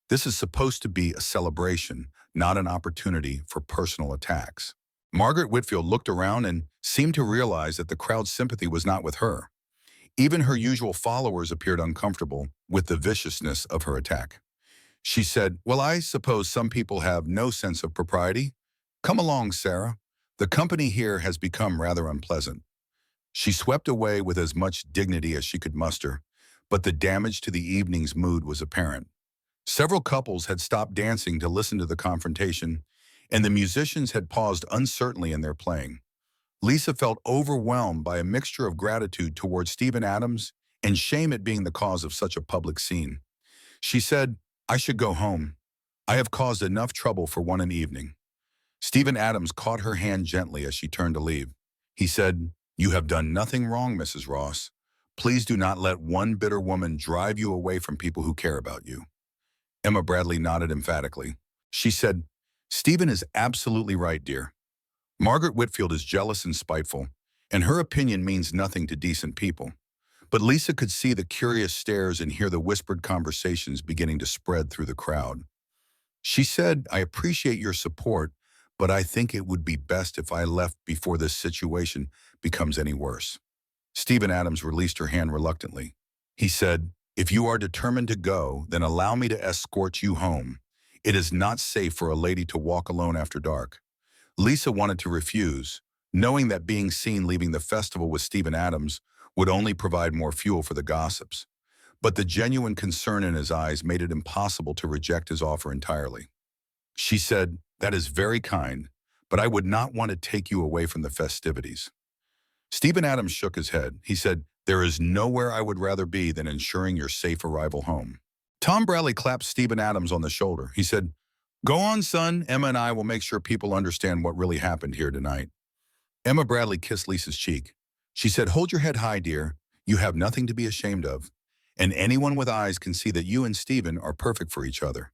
This is supposed to be a celebration, not an opportunity for personal attacks. Margaret Whitfield looked around and seemed to realize that the crowd's sympathy was not with her. Even her usual followers appeared uncomfortable with the viciousness of her attack. She said, "Well, I suppose some people have no sense of propriety. Come along, Sarah. The company here has become rather unpleasant." She swept away with as much dignity as she could muster, but the damage to the evening's mood was apparent. Several couples had stopped dancing to listen to the confrontation, and the musicians had paused uncertainly in their playing. Lisa felt overwhelmed by a mixture of gratitude towards Stephen Adams and shame at being the cause of such a public scene. She said, "I should go home. I have caused enough trouble for one an evening." Stephen Adams caught her hand gently as she turned to leave. He said, "You have done nothing wrong, Mrs. Ross. Please do not let one bitter woman drive you away from people who care about you." Emma Bradley nodded emphatically. She said, "Stephen is absolutely right, dear. Margaret Whitfield is jealous and spiteful, and her opinion means nothing to decent people." But Lisa could see the curious stares and hear the whispered conversations beginning to spread through the crowd. She said, "I appreciate your support, but I think it would be best if I left before this situation becomes any worse." Stephen Adams released her hand reluctantly. He said, "If you are determined to go, then allow me to escort you home. It is not safe for a lady to walk alone after dark." Lisa wanted to refuse, knowing that being seen leaving the festival with Stephen Adams would only provide more fuel for the gossips. But the genuine concern in his eyes made it impossible to reject his offer entirely. She said, "That is very kind, but I would not want to take you away from the festivities." Stephen Adams shook his head. He said, "There is nowhere I would rather be than ensuring your safe arrival home." Tom Bradley clapped Stephen Adams on the shoulder. He said, "Go on, son. Emma and I will make sure people understand what really happened here tonight." Emma Bradley kissed Lisa's cheek. She said, "Hold your head high, dear. You have nothing to be ashamed of. And anyone with eyes can see that you and Stephen are perfect for each other."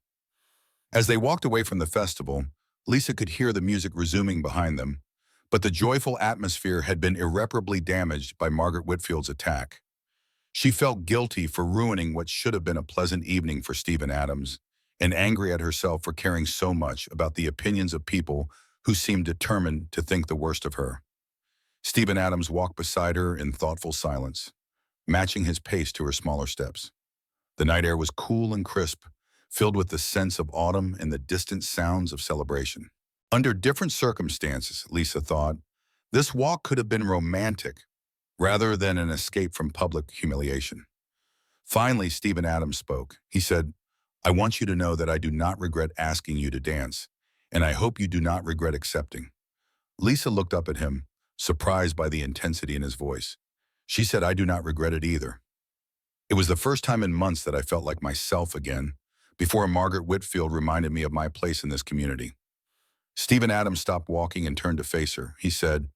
As they walked away from the festival, Lisa could hear the music resuming behind them, but the joyful atmosphere had been irreparably damaged by Margaret Whitfield's attack. She felt guilty for ruining what should have been a pleasant evening for Stephen Adams, and angry at herself for caring so much about the opinions of people who seemed determined to think the worst of her. Stephen Adams walked beside her in thoughtful silence, matching his pace to her smaller steps. The night air was cool and crisp, filled with the sense of autumn and the distant sounds of celebration. Under different circumstances, Lisa thought, this walk could have been romantic rather than an escape from public humiliation. Finally, Stephen Adams spoke. He said, "I want you to know that I do not regret asking you to dance, and I hope you do not regret accepting." Lisa looked up at him, surprised by the intensity in his voice. She said, "I do not regret it either." It was the first time in months that I felt like myself again, before Margaret Whitfield reminded me of my place in this community. Stephen Adams stopped walking and turned to face her. He said,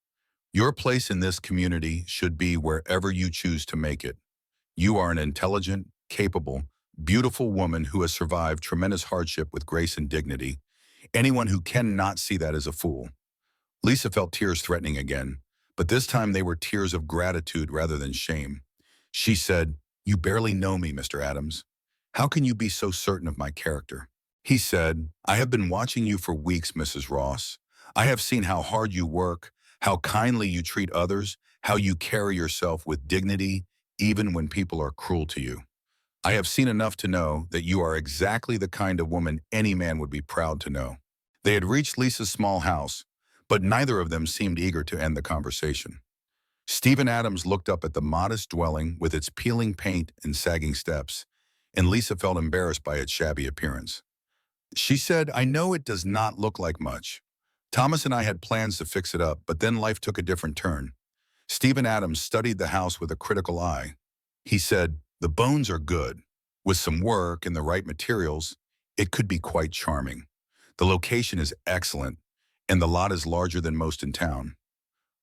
"Your place in this community should be wherever you choose to make it. You are an intelligent, capable, beautiful woman who has survived tremendous hardship with grace and dignity. Anyone who cannot see that is a fool." Lisa felt tears threatening again, but this time they were tears of gratitude rather than shame. She said, "You barely know me, Mr. Adams. How can you be so certain of my character?" He said, "I have been watching you for weeks, Mrs. Ross. I have seen how hard you work, how kindly you treat others, how you carry yourself with dignity, even when people are cruel to you. I have seen enough to know that you are exactly the kind of woman any man would be proud to know." They had reached Lisa's small house, but neither of them seemed eager to end the conversation. Stephen Adams looked up at the modest dwelling with its peeling paint and sagging steps, and Lisa felt embarrassed by its shabby appearance. She said, "I know it does not look like much. Thomas and I had plans to fix it up, but then life took a different turn." Stephen Adams studied the house with a critical eye. He said, "The bones are good. With some work and the right materials, it could be quite charming. The location is excellent, and the lot is larger than most in town."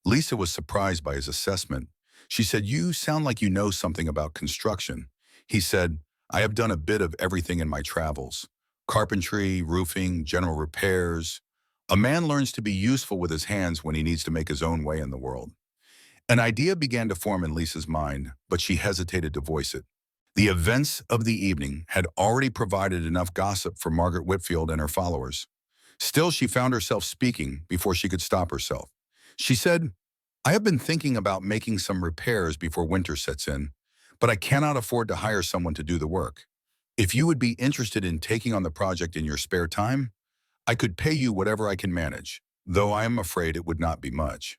Lisa was surprised by his assessment. She said, "You sound like you know something about construction." He said, "I have done a bit of everything in my travels. Carpentry, roofing, general repairs. A man learns to be useful with his hands when he needs to make his own way in the world." An idea began to form in Lisa's mind, but she hesitated to voice it. The events of the evening had already provided enough gossip for Margaret Whitfield and her followers. Still, she found herself speaking before she could stop herself. She said, I have been thinking about making some repairs before winter sets in, but I cannot afford to hire someone to do the work. If you would be interested in taking on the project in your spare time, I could pay you whatever I can manage, though I am afraid it would not be much.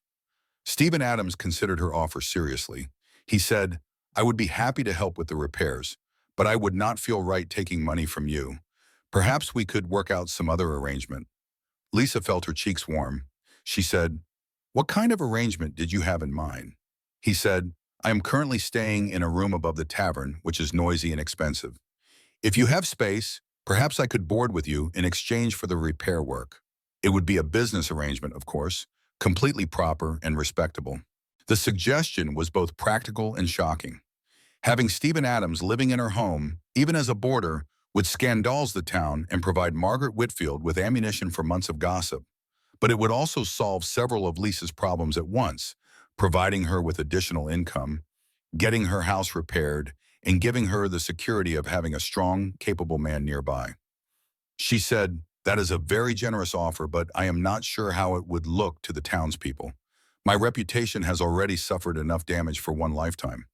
Stephen Adams considered her offer seriously. He said, I would be happy to help with the repairs, but I would not feel right taking money from you. Perhaps we could work out some other arrangement. Lisa felt her cheeks warm. She said, what kind of arrangement did you have in mind? He said, I am currently staying in a room above the tavern, which is noisy and expensive. If you have space, perhaps I could board with you in exchange for the repair work. It would be a business arrangement, of course, completely proper and respectable. The suggestion was both practical and shocking. Having Stephen Adams living in her home, even as a boarder, would scandalize the town and provide Margaret Whitfield with ammunition for months of gossip. But it would also solve several of Lisa's problems at once, providing her with additional income, getting her house repaired, and giving her the security of having a strong, capable man nearby. She said, that is a very generous offer, but I am not sure how it would look to the townspeople. My reputation has already suffered enough damage for one lifetime.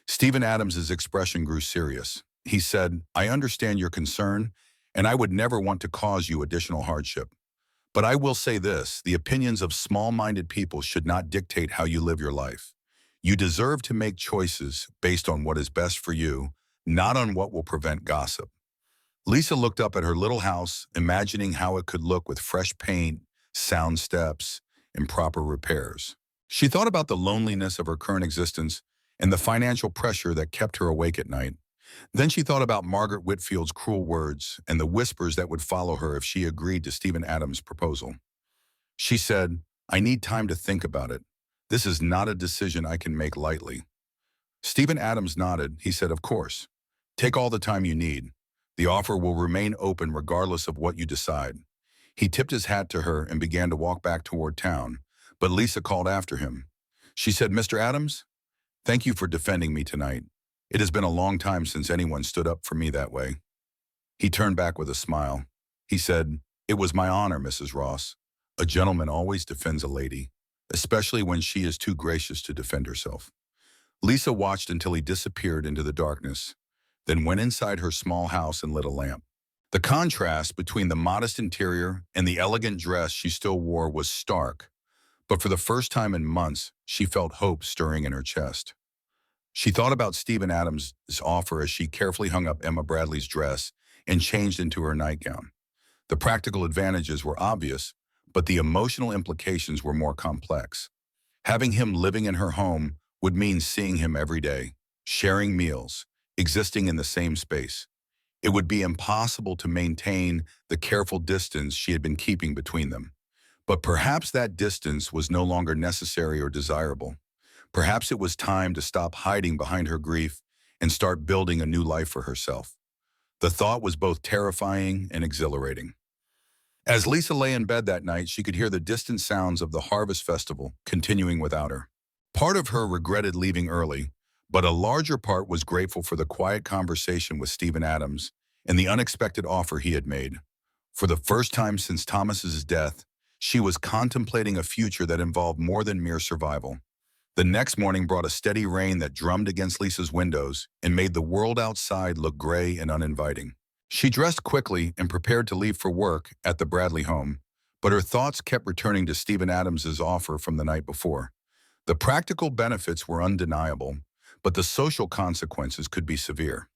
Stephen Adams's expression grew serious. He said, I understand your concern, and I would never want to cause you additional hardship. But I will say this, the opinions of small-minded people should not dictate how you live your life. You deserve to make choices based on what is best for you, not on what will prevent gossip. Lisa looked up at her little house, imagining how it could look with fresh paint, sound steps, and proper repairs. She thought about the loneliness of her current existence and the financial pressure that kept her awake at night. Then she thought about Margaret Whitfield's cruel words and the whispers that would follow her if she agreed to Stephen Adams' proposal. She said, I need time to think about it. This is not a decision I can make lightly. Stephen Adams nodded. He said, of course. Take all the time you need. The offer will remain open regardless of what you decide. He tipped his hat to her and began to walk back toward town, but Lisa called after him. She said, Mr. Adams, thank you for defending me tonight. It has been a long time since anyone stood up for me that way. He turned back with a smile. He said, it was my honor, Mrs. Ross. A gentleman always defends a lady, especially when she is too gracious to defend herself. Lisa watched until he disappeared into the darkness, then went inside her small house and lit a lamp. The contrast between the modest interior and the elegant dress she still wore was stark, but for the first time in months, she felt hope stirring in her chest. She thought about Stephen Adams' offer as she carefully hung up Emma Bradley's dress and changed into her nightgown. The practical advantages were obvious, but the emotional implications were more complex. Having him living in her home would mean seeing him every day, sharing meals, existing in the same space. It would be impossible to maintain the careful distance she had been keeping between them. But perhaps that distance was no longer necessary or desirable. Perhaps it was time to stop hiding behind her grief and start building a new life for herself. The thought was both terrifying and exhilarating. As Lisa lay in bed that night, she could hear the distant sounds of the harvest festival continuing without her. Part of her regretted leaving early, but a larger part was grateful for the quiet conversation with Stephen Adams and the unexpected offer he had made. For the first time since Thomas's death, she was contemplating a future that involved more than mere survival. The next morning brought a steady rain that drummed against Lisa's windows and made the world outside look gray and uninviting. She dressed quickly and prepared to leave for work at the Bradley home, but her thoughts kept returning to Stephen Adams's offer from the night before. The practical benefits were undeniable, but the social consequences could be severe.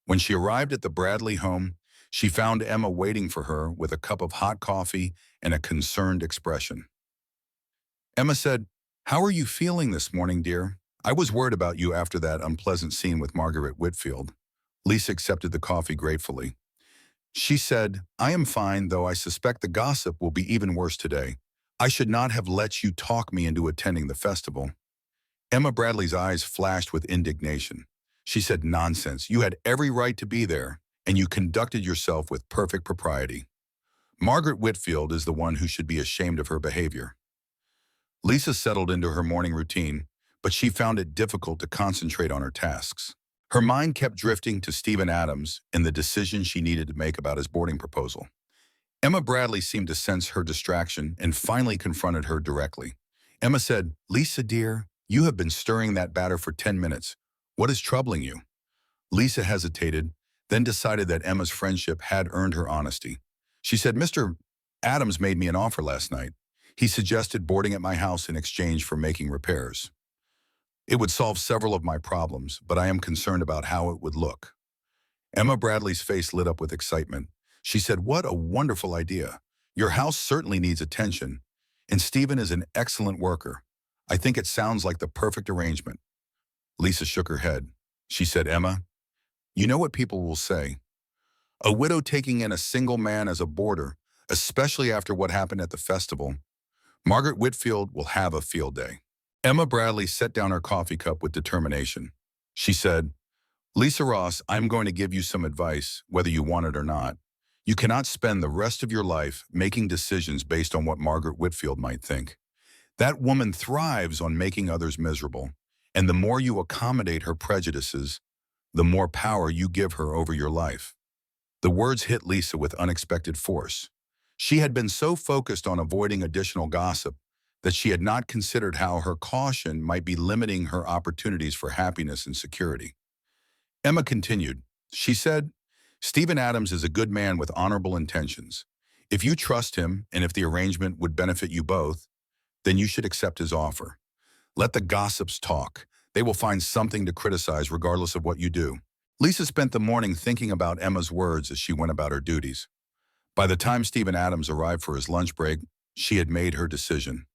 When she arrived at the Bradley home, she found Emma waiting for her with a cup of hot coffee and a concerned expression. Emma said, "How are you feeling this morning, dear? I was worried about you after that unpleasant scene with Margaret Whitfield." Lisa accepted the coffee gratefully. She said, "I am fine, though I suspect the gossip will be even worse today. I should not have let you talk me into attending the festival." Emma Bradley's eyes flashed with indignation. She said, "Nonsense. You had every right to be there, and you conducted yourself with perfect propriety. Margaret Whitfield is the one who should be ashamed of her behavior." Lisa settled into her morning routine, but she found it difficult to concentrate on her tasks. Her mind kept drifting to Stephen Adams and the decision she needed to make about his boarding proposal. Emma Bradley seemed to sense her distraction and finally confronted her directly. Emma said, "Lisa, dear, you have been stirring that batter for 10 minutes. What is troubling you?" Lisa hesitated, then decided that Emma's friendship had earned her honesty. She said, "Mr. Adams made me an offer last night. He suggested boarding at my house in exchange for making repairs. It would solve several of my problems, but I am concerned about how it would look." Emma Bradley's face lit up with excitement. She said, "What a wonderful idea. Your house certainly needs attention, and Stephen is an excellent worker. I think it sounds like the perfect arrangement." Lisa shook her head. She said, "Emma, you know what people will say. A widow taking in a single man as a boarder, especially after what happened at the festival. Margaret Whitfield will have a field day." Emma Bradley set down her coffee cup with determination. She said, "Lisa Ross, I'm going to give you some advice, whether you want it or not. You cannot spend the rest of your life making decisions based on what Margaret Whitfield might think. That woman thrives on making others miserable, and the more you accommodate her prejudices, the more power you give her over your life." The words hit Lisa with unexpected force. She had been so focused on avoiding additional gossip that she had not considered how her caution might be limiting her opportunities for happiness and security. Emma continued. She said, "Stephen Adams is a good man with honorable intentions. If you trust him and if the arrangement would benefit you both, then you should accept his offer. Let the gossips talk. They will find something to criticize regardless of what you do." Lisa spent the morning thinking about Emma's words as she went about her duties. By the time Stephen Adams arrived for his lunch break, she had made her decision.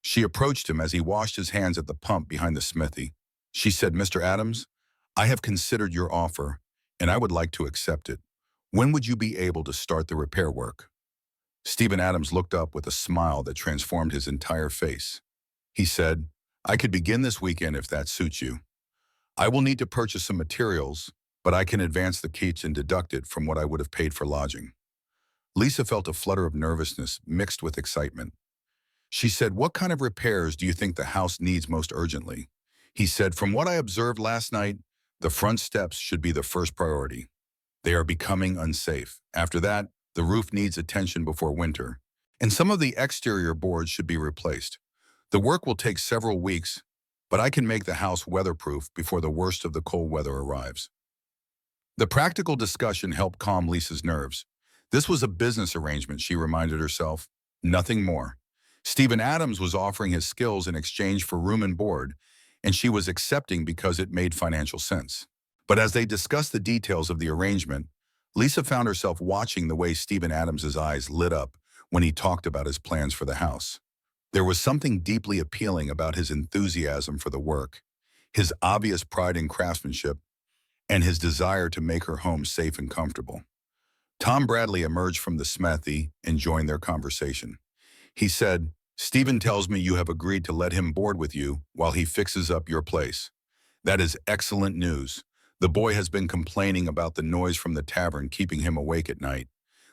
She approached him as he washed his hands at the pump behind the smithy. She said, "Mr. Adams, I have considered your offer, and I would like to accept it. When would you be able to start the repair work?" Stephen Adams looked up with a smile that transformed his entire face. He said, "I could begin this weekend if that suits you. I will need to purchase some materials, but I can advance the kits and deduct it from what I would have paid for lodging." Lisa felt a flutter of nervousness mixed with excitement. She said, "What kind of repairs do you think the house needs most urgently?" He said, "From what I observed last night, the front steps should be the first priority. They are becoming unsafe. After that, the roof needs attention before winter, and some of the exterior boards should be replaced. The work will take several weeks, but I can make the house weatherproof before the worst of the cold weather arrives." The practical discussion helped calm Lisa's nerves. This was a business arrangement, she reminded herself, nothing more. Stephen Adams was offering his skills in exchange for room and board, and she was accepting because it made financial sense. But as they discussed the details of the arrangement, Lisa found herself watching the way Stephen Adams's eyes lit up when he talked about his plans for the house. There was something deeply appealing about his enthusiasm for the work, his obvious pride in craftsmanship, and his desire to make her home safe and comfortable. Tom Bradley emerged from the smithy and joined their conversation. He said, "Stephen tells me you have agreed to let him board with you while he fixes up your place. That is excellent news. The boy has been complaining about the noise from the tavern keeping him awake at night."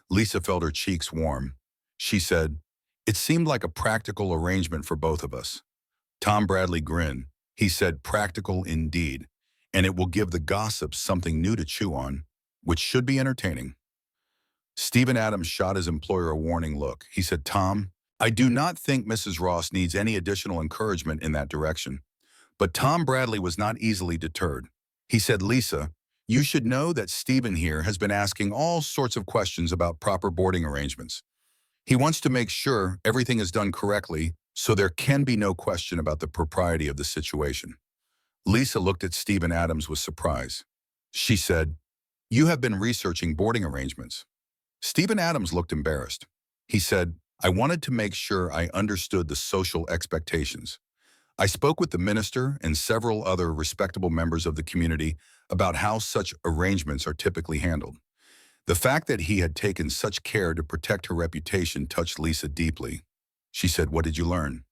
Lisa felt her cheeks warm. She said, "It seemed like a practical arrangement for both of us." Tom Bradley grinned. He said, "Practical indeed, and it will give the gossips something new to chew on, which should be entertaining." Stephen Adams shot his employer a warning look. He said, "Tom, I do not think Mrs. Ross needs any additional encouragement in that direction." But Tom Bradley was not easily deterred. He said, "Lisa, you should know that Stephen here has been asking all sorts of questions about proper boarding arrangements. He wants to make sure everything is done correctly, so there can be no question about the propriety of the situation." Lisa looked at Stephen Adams with surprise. She said, "You have been researching boarding arrangements." Stephen Adams looked embarrassed. He said, "I wanted to make sure I understood the social expectations. I spoke with the minister and several other respectable members of the community about how such arrangements are typically handled." The fact that he had taken such care to protect her reputation touched Lisa deeply. She said, "What did you learn?"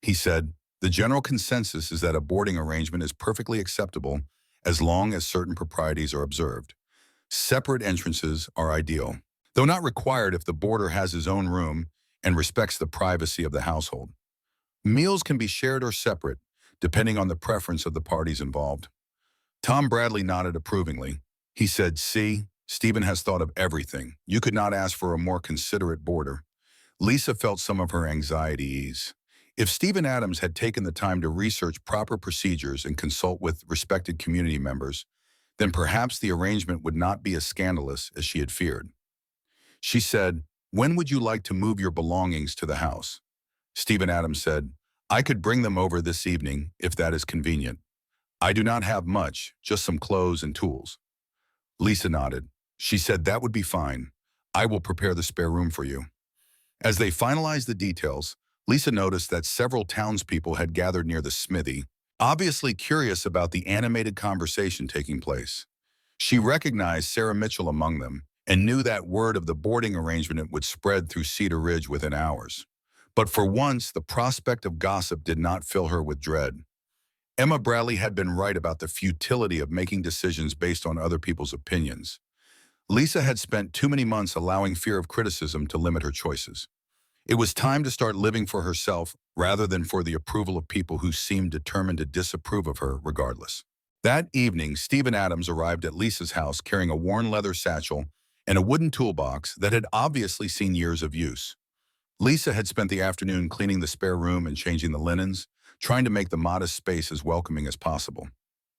He said, "The general consensus is that a boarding arrangement is perfectly acceptable as long as certain proprieties are observed. Separate entrances are ideal, though not required if the boarder has his own room and respects the privacy of the household. Meals can be shared or separate, depending on the preference of the parties involved." Tom Bradley nodded approvingly. He said, "See, Stephen has thought of everything. You could not ask for a more considerate boarder. Lisa felt some of her anxiety ease. If Stephen Adams had taken the time to research proper procedures and consult with respected community members, then perhaps the arrangement would not be as scandalous as she had feared. She said, "When would you like to move your belongings to the house?" Stephen Adams said, "I could bring them over this evening if that is convenient. I do not have much, just some clothes and tools." Lisa nodded. She said, "That would be fine. I will prepare the spare room for you." As they finalized the details, Lisa noticed that several townspeople had gathered near the smithy, obviously curious about the animated conversation taking place. She recognized Sarah Mitchell among them and knew that word of the boarding arrangement would spread through Cedar Ridge within hours. But for once, the prospect of gossip did not fill her with dread. Emma Bradley had been right about the futility of making decisions based on other people's opinions. Lisa had spent too many months allowing fear of criticism to limit her choices. It was time to start living for herself rather than for the approval of people who seemed determined to disapprove of her regardless. That evening, Stephen Adams arrived at Lisa's house carrying a worn leather satchel and a wooden toolbox that had obviously seen years of use. Lisa had spent the afternoon cleaning the spare room and changing the linens, trying to make the modest space as welcoming as possible.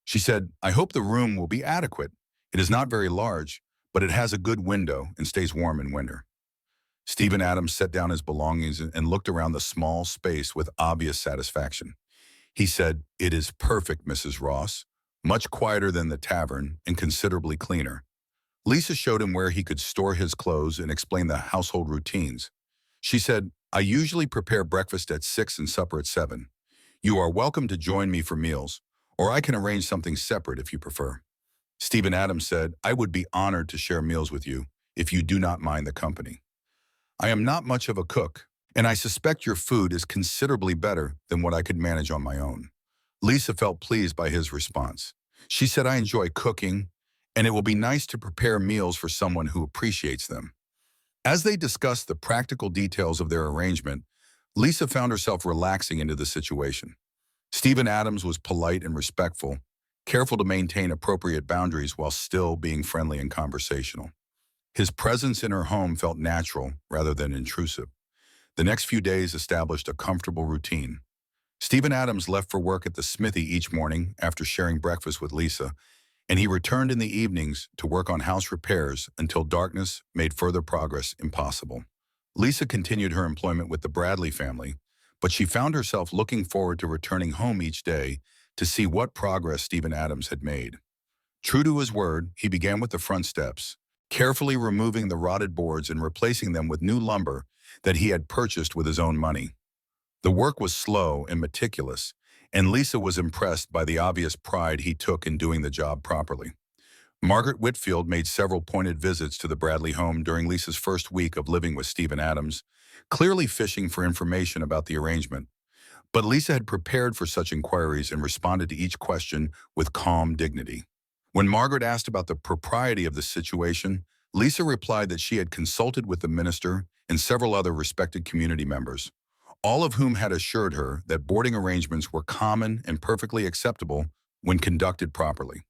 She said, "I hope the room will be adequate. It is not very large, but it has a good window and stays warm in winter." Stephen Adams set down his belongings and looked around the small space with obvious satisfaction. He said, "It is perfect, Mrs. Ross. Much quieter than the tavern and considerably cleaner." Lisa showed him where he could store his clothes and explained the household routines. She said, "I usually prepare breakfast at 6 and supper at 7. You are welcome to join me for meals, or I can arrange something separate if you prefer." Stephen Adams said, "I would be honored to share meals with you if you do not mind the company. I am not much of a cook, and I suspect your food is considerably better than what I could manage on my own." Lisa felt pleased by his response. She said, "I enjoy cooking, and it will be nice to prepare meals for someone who appreciates them." As they discussed the practical details of their arrangement, Lisa found herself relaxing into the situation. Stephen Adams was polite and respectful, careful to maintain appropriate boundaries while still being friendly and conversational. His presence in her home felt natural rather than intrusive. The next few days established a comfortable routine. Stephen Adams left for work at the smithy each morning after sharing breakfast with Lisa, and he returned in the evenings to work on house repairs until darkness made further progress impossible. Lisa continued her employment with the Bradley family, but she found herself looking forward to returning home each day to see what progress Stephen Adams had made. True to his word, he began with the front steps, carefully removing the rotted boards and replacing them with new lumber that he had purchased with his own money. The work was slow and meticulous, and Lisa was impressed by the obvious pride he took in doing the job properly. Margaret Whitfield made several pointed visits to the Bradley home during Lisa's first week of living with Stephen Adams, clearly fishing for information about the arrangement. But Lisa had prepared for such inquiries and responded to each question with calm dignity. When Margaret asked about the propriety of the situation, Lisa replied that she had consulted with the minister and several other respected community members, all of whom had assured her that boarding arrangements were common and perfectly acceptable when conducted properly.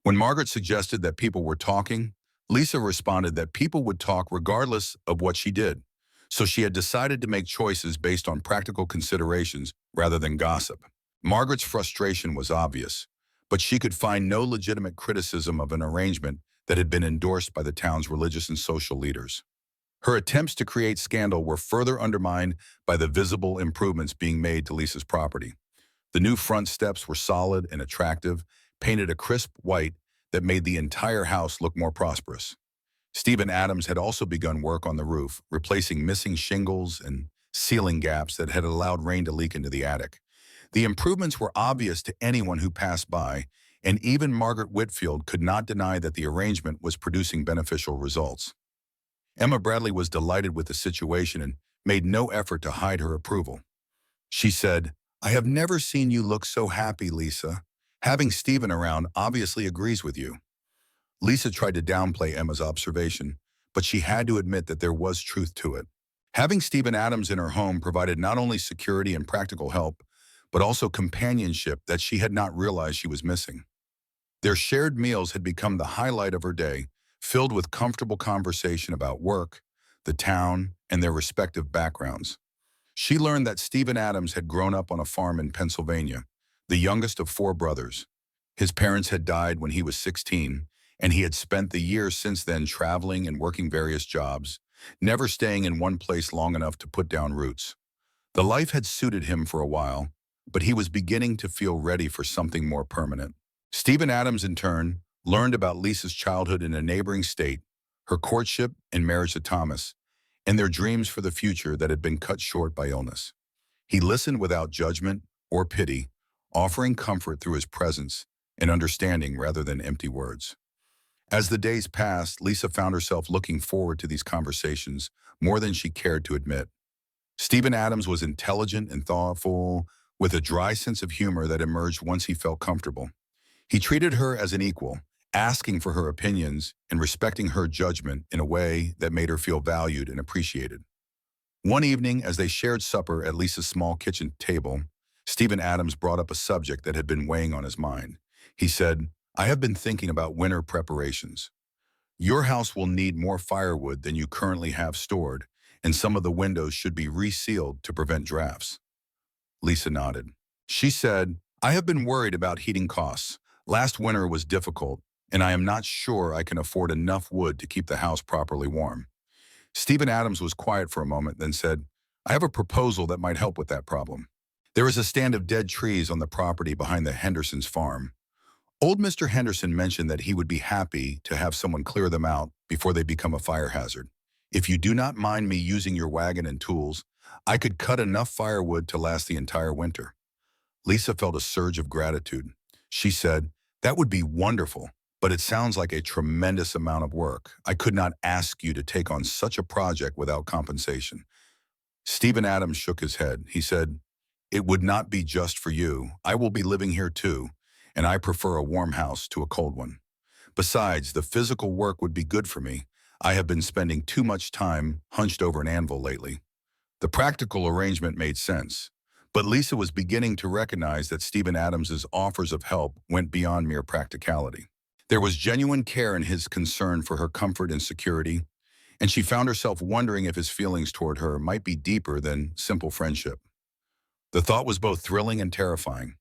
When Margaret suggested that people were talking, Lisa responded that people would talk regardless of what she did, so she had decided to make choices based on practical considerations rather than gossip. Margaret's frustration was obvious, but she could find no legitimate criticism of an arrangement that had been endorsed by the town's religious and social leaders. Her attempts to create scandal were further undermined by the visible improvements being made to Lisa's property. The new front steps were solid and attractive, painted a crisp white that made the entire house look more prosperous. Stephen Adams had also begun work on the roof, replacing missing shingles and ceiling gaps that had allowed rain to leak into the attic. The improvements were obvious to anyone who passed by, and even Margaret Whitfield could not deny that the arrangement was producing beneficial results. Emma Bradley was delighted with the situation and made no effort to hide her approval. She said, "I have never seen you look so happy, Lisa. Having Stephen around obviously agrees with you." Lisa tried to downplay Emma's observation, but she had to admit that there was truth to it. Having Stephen Adams in her home provided not only security and practical help, but also companionship that she had not realized she was missing. Their shared meals had become the highlight of her day, filled with comfortable conversation about work, the town, and their respective backgrounds. She learned that Stephen Adams had grown up on a farm in Pennsylvania, the youngest of four brothers. His parents had died when he was 16, and he had spent the years since then traveling and working various jobs, never staying in one place long enough to put down roots. The life had suited him for a while, but he was beginning to feel ready for something more permanent. Stephen Adams, in turn, learned about Lisa's childhood in a neighboring state, her courtship and marriage to Thomas, and their dreams for the future that had been cut short by illness. He listened without judgment or pity, offering comfort through his presence and understanding rather than empty words. As the days passed, Lisa found herself looking forward to these conversations more than she cared to admit. Stephen Adams was intelligent and thoughtful, with a dry sense of humor that emerged once he felt comfortable. He treated her as an equal, asking for her opinions and respecting her judgment in a way that made her feel valued and appreciated. One evening, as they shared supper at Lisa's small kitchen table, Stephen Adams brought up a subject that had been weighing on his mind. He said, "I have been thinking about winter preparations. Your house will need more firewood than you currently have stored, and some of the windows should be resealed to prevent drafts." Lisa nodded. She said, "I have been worried about heating costs. Last winter was difficult, and I am not sure I can afford enough wood to keep the house properly warm." Stephen Adams was quiet for a moment, then said, "I have a proposal that might help with that problem. There is a stand of dead trees on the property behind the Hendersons' farm. Old Mr. Henderson mentioned that he would be happy to have someone clear them out before they become a fire hazard. If you do not mind me using your wagon and tools, I could cut enough firewood to last the entire winter." Lisa felt a surge of gratitude. She said, "That would be wonderful, but it sounds like a tremendous amount of work. I could not ask you to take on such a project without compensation." Stephen Adams shook his head. He said, "It would not be just for you. I will be living here too, and I prefer a warm house to a cold one. Besides, the physical work would be good for me. I have been spending too much time hunched over an anvil lately." The practical arrangement made sense, but Lisa was beginning to recognize that Stephen Adams's offers of help went beyond mere practicality. There was genuine care in his concern for her comfort and security, and she found herself wondering if his feelings toward her might be deeper than simple friendship. The thought was both thrilling and terrifying.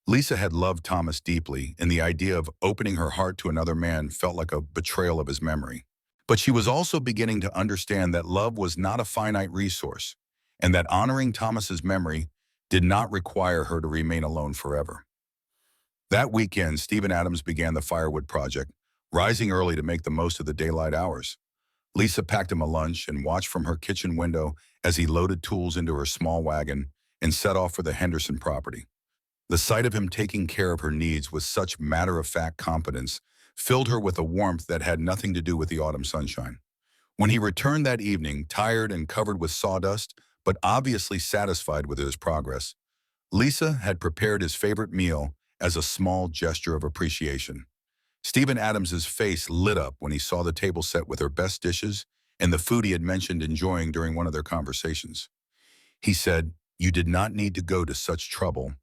Lisa had loved Thomas deeply, and the idea of opening her heart to another man felt like a betrayal of his memory. But she was also beginning to understand that love was not a finite resource, and that honoring Thomas's memory did not require her to remain alone forever. That weekend, Stephen Adams began the firewood project, rising early to make the most of the daylight hours. Lisa packed him a lunch and watched from her kitchen window as he loaded tools into her small wagon and set off for the Henderson property. The sight of him taking care of her needs with such matter-of-fact competence filled her with a warmth that had nothing to do with the autumn sunshine. When he returned that evening, tired and covered with sawdust, but obviously satisfied with his progress, Lisa had prepared his favorite meal as a small gesture of appreciation. Stephen Adams's face lit up when he saw the table set with her best dishes and the food he had mentioned enjoying during one of their conversations. He said, "You did not need to go to such trouble,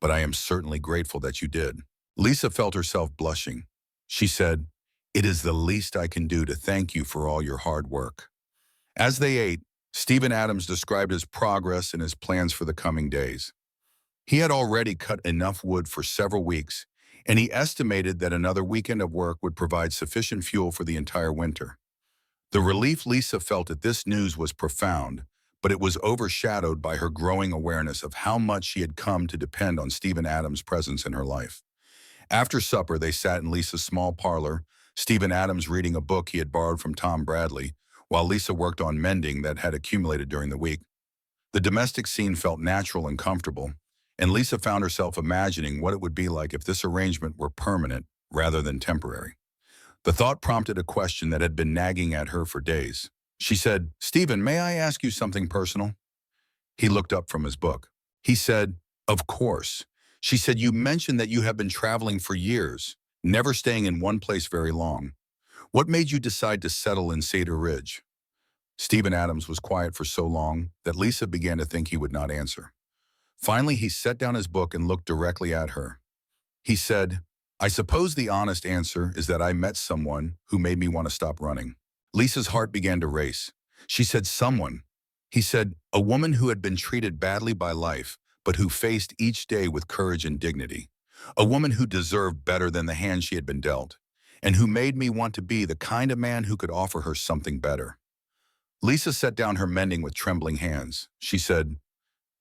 but I am certainly grateful that you did." Lisa felt herself blushing. She said, "It is the least I can do to thank you for all your hard work." As they ate, Stephen Adams described his progress and his plans for the coming days. He had already cut enough wood for several weeks, and he estimated that another weekend of work would provide sufficient fuel for the entire winter. The relief Lisa felt at this news was profound, but it was overshadowed by her growing awareness of how much she had come to depend on Stephen Adams' presence in her life. After supper, they sat in Lisa's small parlor, Stephen Adams reading a book he had borrowed from Tom Bradley, while Lisa worked on mending that had accumulated during the week. The domestic scene felt natural and comfortable, and Lisa found herself imagining what it would be like if this arrangement were permanent rather than temporary. The thought prompted a question that had been nagging at her for days. She said, "Stephen, may I ask you something personal?" He looked up from his book. He said, "Of course." She said, "You mentioned that you have been traveling for years, never staying in one place very long. What made you decide to settle in Cedar Ridge?" Stephen Adams was quiet for so long that Lisa began to think he would not answer. Finally, he set down his book and looked directly at her. He said, I suppose the honest answer is that I met someone who made me want to stop running. Lisa's heart began to race. She said, someone. He said, a woman who had been treated badly by life, but who faced each day with courage and dignity. A woman who deserved better than the hand she had been dealt, and who made me want to be the kind of man who could offer her something better. Lisa set down her mending with trembling hands. She said,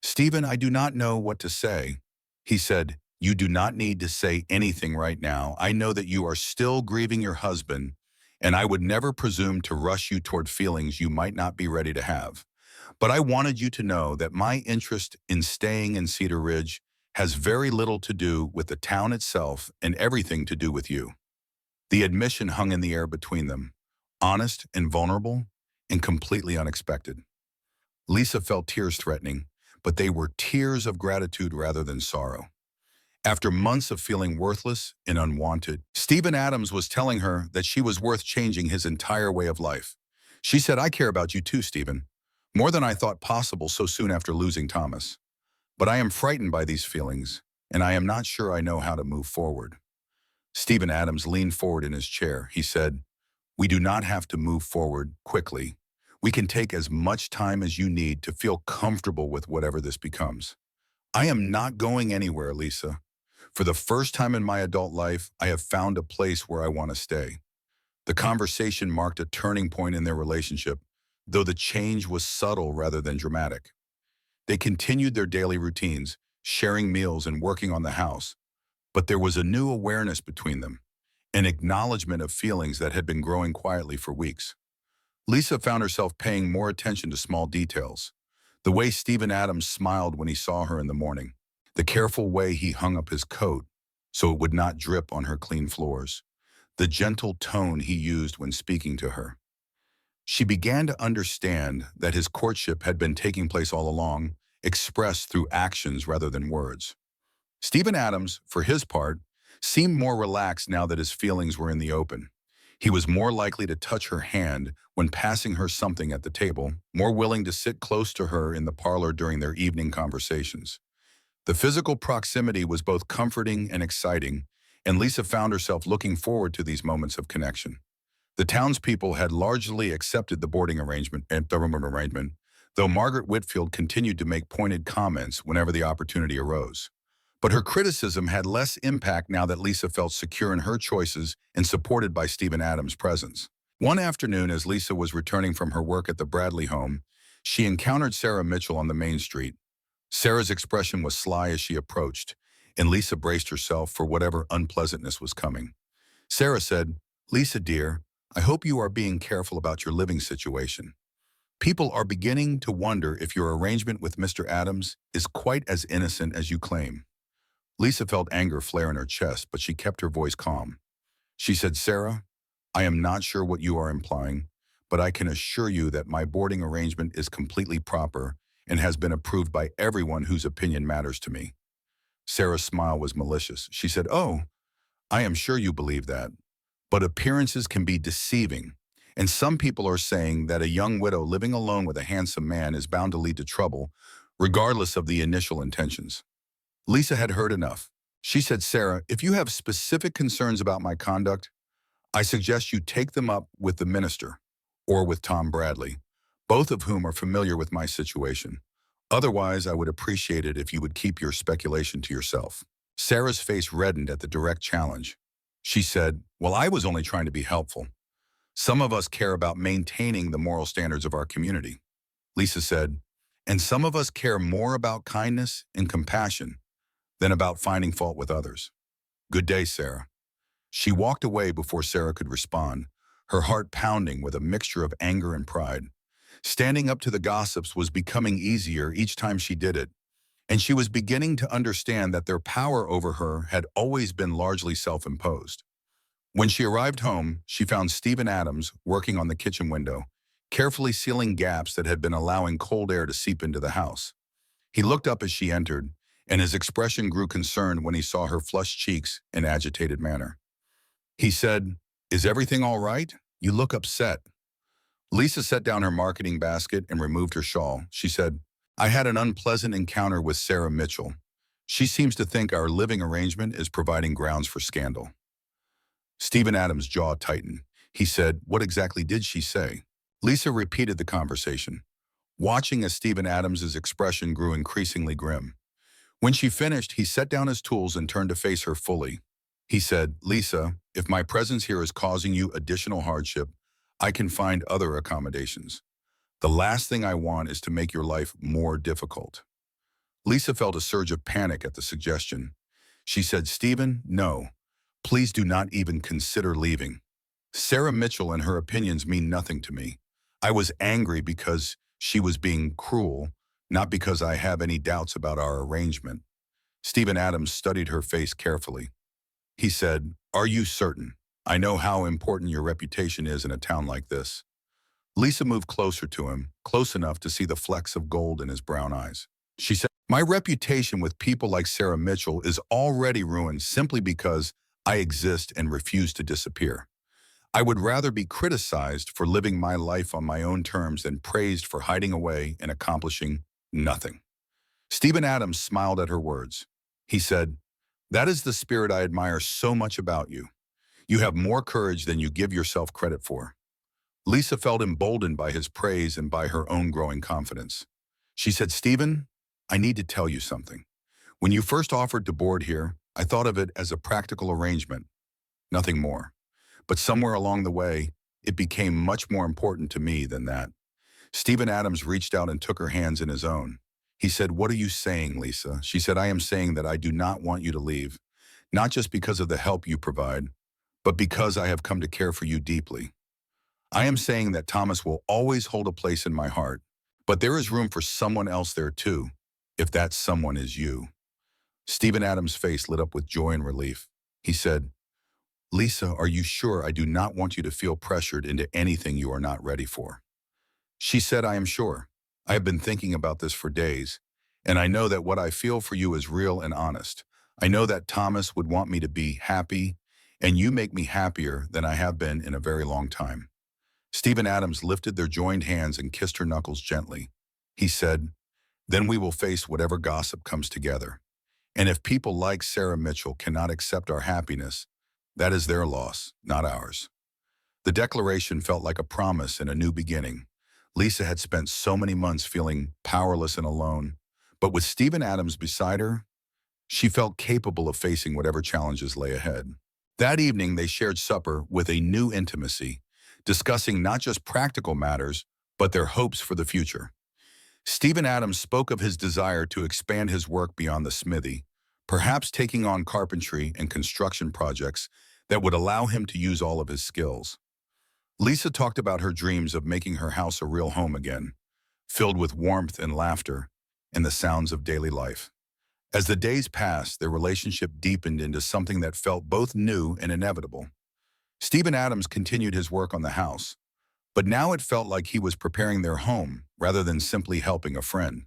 Stephen, I do not know what to say. He said, you do not need to say anything right now. I know that you are still grieving your husband, and I would never presume to rush you toward feelings you might not be ready to have. But I wanted you to know that my interest in staying in Cedar Ridge has very little to do with the town itself and everything to do with you. The admission hung in the air between them, honest and vulnerable and completely unexpected. Lisa felt tears threatening, but they were tears of gratitude rather than sorrow. After months of feeling worthless and unwanted, Stephen Adams was telling her that she was worth changing his entire way of life. She said, I care about you too, Stephen, more than I thought possible so soon after losing Thomas. But I am frightened by these feelings, and I am not sure I know how to move forward. Stephen Adams leaned forward in his chair. He said, we do not have to move forward quickly. We can take as much time as you need to feel comfortable with whatever this becomes. I am not going anywhere, Lisa. For the first time in my adult life, I have found a place where I want to stay. The conversation marked a turning point in their relationship, though the change was subtle rather than dramatic. They continued their daily routines, sharing meals and working on the house, but there was a new awareness between them, an acknowledgement of feelings that had been growing quietly for weeks. Lisa found herself paying more attention to small details. The way Stephen Adams smiled when he saw her in the morning, the careful way he hung up his coat so it would not drip on her clean floors, the gentle tone he used when speaking to her. She began to understand that his courtship had been taking place all along, expressed through actions rather than words. Stephen Adams, for his part, seemed more relaxed now that his feelings were in the open. He was more likely to touch her hand when passing her something at the table, more willing to sit close to her in the parlor during their evening conversations. The physical proximity was both comforting and exciting, and Lisa found herself looking forward to these moments of connection. The townspeople had largely accepted the boarding arrangement, though Margaret Whitfield continued to make pointed comments whenever the opportunity arose. But her criticism had less impact now that Lisa felt secure in her choices and supported by Stephen Adams' presence. One afternoon, as Lisa was returning from her work at the Bradley home, she encountered Sarah Mitchell on the main street. Sarah's expression was sly as she approached, and Lisa braced herself for whatever unpleasantness was coming. Sarah said, Lisa, dear, I hope you are being careful about your living situation. People are beginning to wonder if your arrangement with Mr. Adams is quite as innocent as you claim. Lisa felt anger flare in her chest, but she kept her voice calm. She said, Sarah, I am not sure what you are implying, but I can assure you that my boarding arrangement is completely proper and has been approved by everyone whose opinion matters to me. Sarah's smile was malicious. She said, oh, I am sure you believe that. But appearances can be deceiving, and some people are saying that a young widow living alone with a handsome man is bound to lead to trouble, regardless of the initial intentions. Lisa had heard enough. She said, Sarah, if you have specific concerns about my conduct, I suggest you take them up with the minister or with Tom Bradley, both of whom are familiar with my situation. Otherwise, I would appreciate it if you would keep your speculation to yourself. Sarah's face reddened at the direct challenge. She said, well, I was only trying to be helpful. Some of us care about maintaining the moral standards of our community. Lisa said, and some of us care more about kindness and compassion than about finding fault with others. Good day, Sarah. She walked away before Sarah could respond, her heart pounding with a mixture of anger and pride. Standing up to the gossips was becoming easier each time she did it, and she was beginning to understand that their power over her had always been largely self-imposed. When she arrived home, she found Stephen Adams working on the kitchen window, carefully sealing gaps that had been allowing cold air to seep into the house. He looked up as she entered, and his expression grew concerned when he saw her flushed cheeks and agitated manner. He said, is everything all right? You look upset. Lisa set down her marketing basket and removed her shawl. She said, I had an unpleasant encounter with Sarah Mitchell. She seems to think our living arrangement is providing grounds for scandal. Stephen Adams' jaw tightened. He said, "What exactly did she say?" Lisa repeated the conversation, watching as Stephen Adams's expression grew increasingly grim. When she finished, he set down his tools and turned to face her fully. He said, "Lisa, if my presence here is causing you additional hardship, I can find other accommodations. The last thing I want is to make your life more difficult." Lisa felt a surge of panic at the suggestion. She said, "Stephen, no. Please do not even consider leaving. Sarah Mitchell and her opinions mean nothing to me. I was angry because she was being cruel, not because I have any doubts about our arrangement." Stephen Adams studied her face carefully. He said, "Are you certain? I know how important your reputation is in a town like this." Lisa moved closer to him, close enough to see the flecks of gold in his brown eyes. She said, "My reputation with people like Sarah Mitchell is already ruined simply because I exist and refuse to disappear. I would rather be criticized for living my life on my own terms than praised for hiding away and accomplishing nothing." Stephen Adams smiled at her words. He said, "That is the spirit I admire so much about you. You have more courage than you give yourself credit for." Lisa felt emboldened by his praise and by her own growing confidence. She said, "Stephen, I need to tell you something. When you first offered to board here, I thought of it as a practical arrangement, nothing more. But somewhere along the way, it became much more important to me than that." Stephen Adams reached out and took her hands in his own. He said, "What are you saying, Lisa?" She said, "I am saying that I do not want you to leave, not just because of the help you provide, but because I have come to care for you deeply. I am saying that Thomas will always hold a place in my heart, but there is room for someone else there too, if that someone is you." Stephen Adams' face lit up with joy and relief. He said, "Lisa, are you sure? I do not want you to feel pressured into anything you are not ready for." She said, "I am sure. I have been thinking about this for days, and I know that what I feel for you is real and honest. I know that Thomas would want me to be happy, and you make me happier than I have been in a very long time." Stephen Adams lifted their joined hands and kissed her knuckles gently. He said, "Then we will face whatever gossip comes together. And if people like Sarah Mitchell cannot accept our happiness, that is their loss, not ours." The declaration felt like a promise and a new beginning. Lisa had spent so many months feeling powerless and alone, but with Stephen Adams beside her, she felt capable of facing whatever challenges lay ahead. That evening, they shared supper with a new intimacy, discussing not just practical matters, but their hopes for the future. Stephen Adams spoke of his desire to expand his work beyond the smithy, perhaps taking on carpentry and construction projects that would allow him to use all of his skills. Lisa talked about her dreams of making her house a real home again, filled with warmth and laughter and the sounds of daily life. As the days passed, their relationship deepened into something that felt both new and inevitable. Stephen Adams continued his work on the house, but now it felt like he was preparing their home rather than simply helping a friend.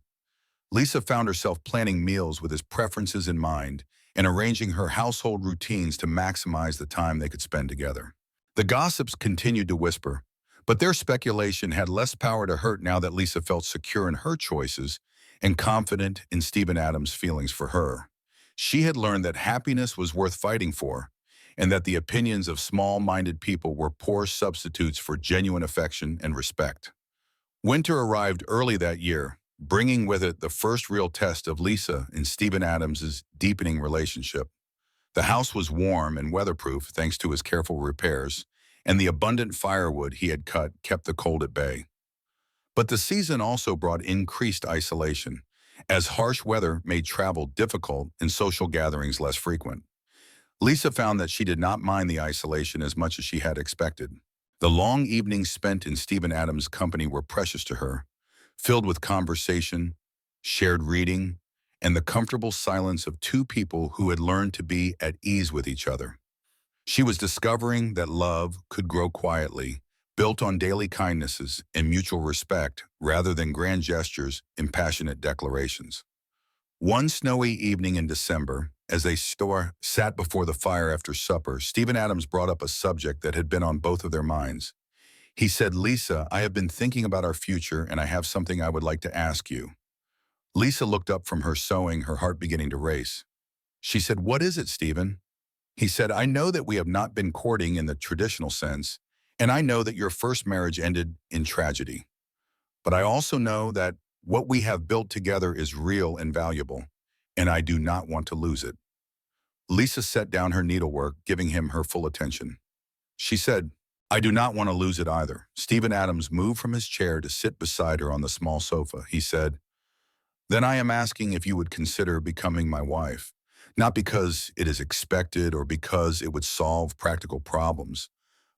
Lisa found herself planning meals with his preferences in mind and arranging her household routines to maximize the time they could spend together. The gossips continued to whisper, but their speculation had less power to hurt now that Lisa felt secure in her choices and confident in Stephen Adams' feelings for her. She had learned that happiness was worth fighting for, and that the opinions of small-minded people were poor substitutes for genuine affection and respect. Winter arrived early that year, bringing with it the first real test of Lisa and Stephen Adams' deepening relationship. The house was warm and weatherproof thanks to his careful repairs, and the abundant firewood he had cut kept the cold at bay. But the season also brought increased isolation, as harsh weather made travel difficult and social gatherings less frequent. Lisa found that she did not mind the isolation as much as she had expected. The long evenings spent in Stephen Adams' company were precious to her, filled with conversation, shared reading, and the comfortable silence of two people who had learned to be at ease with each other. She was discovering that love could grow quietly, built on daily kindnesses and mutual respect rather than grand gestures and passionate declarations. One snowy evening in December, as they sat before the fire after supper, Stephen Adams brought up a subject that had been on both of their minds. He said, "Lisa, I have been thinking about our future and I have something I would like to ask you." Lisa looked up from her sewing, her heart beginning to race. She said, "What is it, Stephen?" He said, "I know that we have not been courting in the traditional sense, and I know that your first marriage ended in tragedy. But I also know that what we have built together is real and valuable, and I do not want to lose it." Lisa set down her needlework, giving him her full attention. She said, "I do not want to lose it either." Stephen Adams moved from his chair to sit beside her on the small sofa. He said, "Then I am asking if you would consider becoming my wife, not because it is expected or because it would solve practical problems,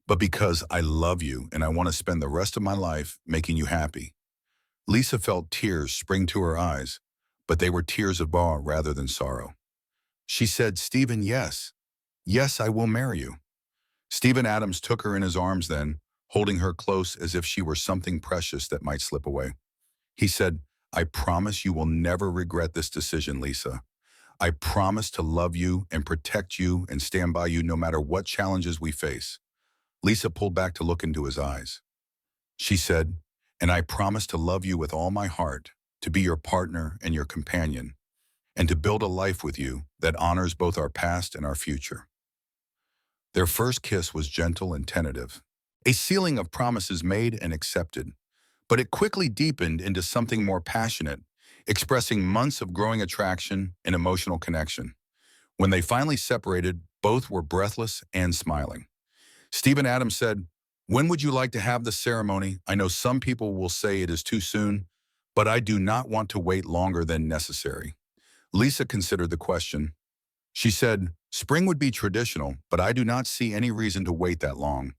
but because I love you and I want to spend the rest of my life making you happy." Lisa felt tears spring to her eyes, but they were tears of awe rather than sorrow. She said, "Stephen, yes. Yes, I will marry you." Stephen Adams took her in his arms then, holding her close as if she were something precious that might slip away. He said, "I promise you will never regret this decision, Lisa. I promise to love you and protect you and stand by you no matter what challenges we face." Lisa pulled back to look into his eyes. She said, "And I promise to love you with all my heart, to be your partner and your companion, and to build a life with you that honors both our past and our future." Their first kiss was gentle and tentative, a sealing of promises made and accepted, but it quickly deepened into something more passionate, expressing months of growing attraction and emotional connection. When they finally separated, both were breathless and smiling. Stephen Adams said, "When would you like to have the ceremony? I know some people will say it is too soon, but I do not want to wait longer than necessary." Lisa considered the question. She said, "Spring would be traditional, but I do not see any reason to wait that long.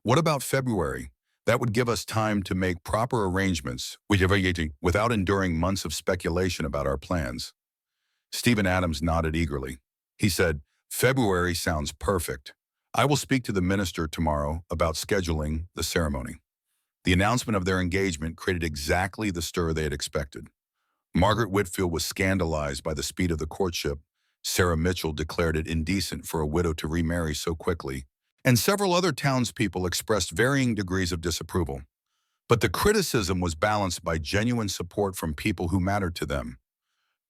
What about February? That would give us time to make proper arrangements without enduring months of speculation about our plans." Stephen Adams nodded eagerly. He said, "February sounds perfect. I will speak to the minister tomorrow about scheduling the ceremony." The announcement of their engagement created exactly the stir they had expected. Margaret Whitfield was scandalized by the speed of the courtship. Sarah Mitchell declared it indecent for a widow to remarry so quickly, and several other townspeople expressed varying degrees of disapproval. But the criticism was balanced by genuine support from people who mattered to them.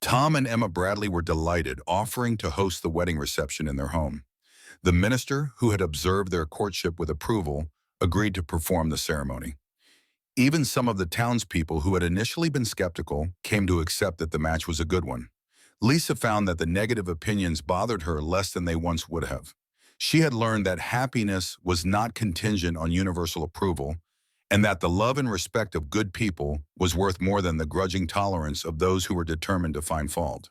Tom and Emma Bradley were delighted, offering to host the wedding reception in their home. The minister, who had observed their courtship with approval, agreed to perform the ceremony. Even some of the townspeople who had initially been skeptical came to accept that the match was a good one. Lisa found that the negative opinions bothered her less than they once would have. She had learned that happiness was not contingent on universal approval, and that the love and respect of good people was worth more than the grudging tolerance of those who were determined to find fault.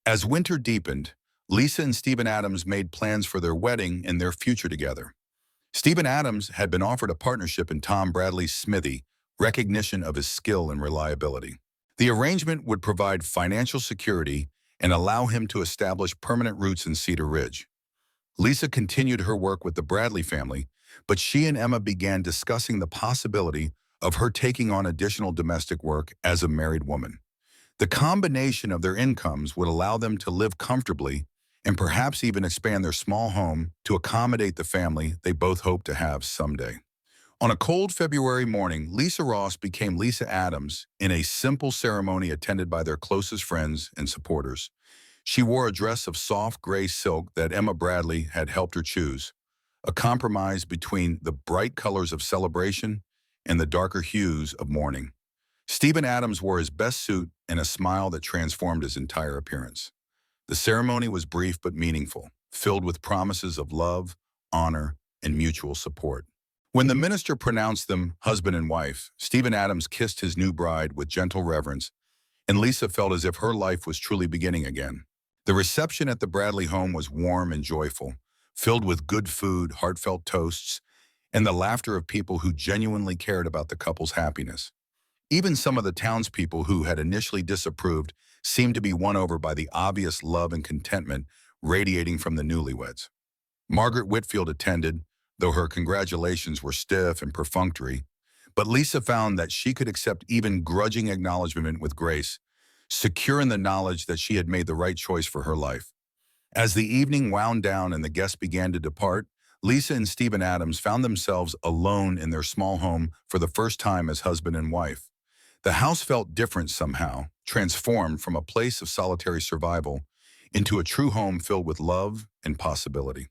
As winter deepened, Lisa and Stephen Adams made plans for their wedding and their future together. Stephen Adams had been offered a partnership in Tom Bradley's smithy, recognition of his skill and reliability. The arrangement would provide financial security and allow him to establish permanent roots in Cedar Ridge. Lisa continued her work with the Bradley family, but she and Emma began discussing the possibility of her taking on additional domestic work as a married woman. The combination of their incomes would allow them to live comfortably and perhaps even expand their small home to accommodate the family they both hoped to have someday. On a cold February morning, Lisa Ross became Lisa Adams in a simple ceremony attended by their closest friends and supporters. She wore a dress of soft gray silk that Emma Bradley had helped her choose, a compromise between the bright colors of celebration and the darker hues of mourning. Stephen Adams wore his best suit and a smile that transformed his entire appearance. The ceremony was brief but meaningful, filled with promises of love, honor, and mutual support. When the minister pronounced them husband and wife, Stephen Adams kissed his new bride with gentle reverence, and Lisa felt as if her life was truly beginning again. The reception at the Bradley home was warm and joyful, filled with good food, heartfelt toasts, and the laughter of people who genuinely cared about the couple's happiness. Even some of the townspeople who had initially disapproved seemed to be won over by the obvious love and contentment radiating from the newlyweds. Margaret Whitfield attended, though her congratulations were stiff and perfunctory, but Lisa found that she could accept even grudging acknowledgement with grace, secure in the knowledge that she had made the right choice for her life. As the evening wound down and the guests began to depart, Lisa and Stephen Adams found themselves alone in their small home for the first time as husband and wife. The house felt different somehow, transformed from a place of solitary survival into a true home filled with love and possibility.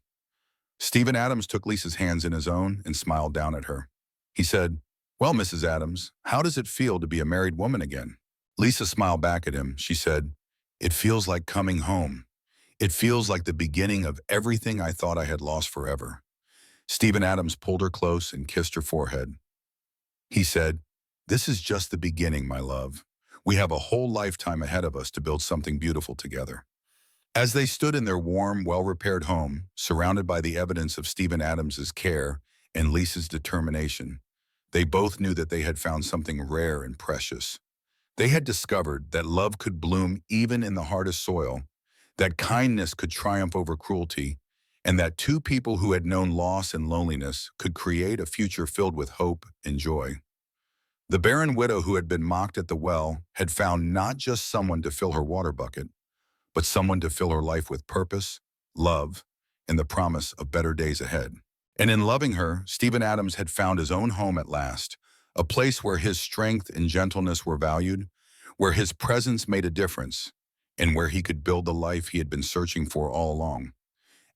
Stephen Adams took Lisa's hands in his own and smiled down at her. He said, "Well, Mrs. Adams, how does it feel to be a married woman again?" Lisa smiled back at him. She said, "It feels like coming home. It feels like the beginning of everything I thought I had lost forever." Stephen Adams pulled her close and kissed her forehead. He said, "This is just the beginning, my love. We have a whole lifetime ahead of us to build something beautiful together." As they stood in their warm, well-repaired home, surrounded by the evidence of Stephen Adams's care and Lisa's determination, they both knew that they had found something rare and precious. They had discovered that love could bloom even in the hardest soil, that kindness could triumph over cruelty, and that two people who had known loss and loneliness could create a future filled with hope and joy. The barren widow who had been mocked at the well had found not just someone to fill her water bucket, but someone to fill her life with purpose, love, and the promise of better days ahead. And in loving her, Stephen Adams had found his own home at last, a place where his strength and gentleness were valued, where his presence made a difference, and where he could build the life he had been searching for all along.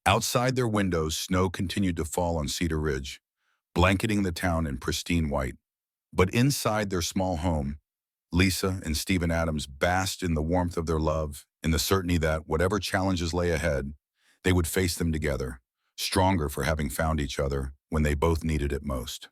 Outside their windows, snow continued to fall on Cedar Ridge, blanketing the town in pristine white. But inside their small home, Lisa and Stephen Adams basked in the warmth of their love, in the certainty that whatever challenges lay ahead, they would face them together, stronger for having found each other when they both needed it most.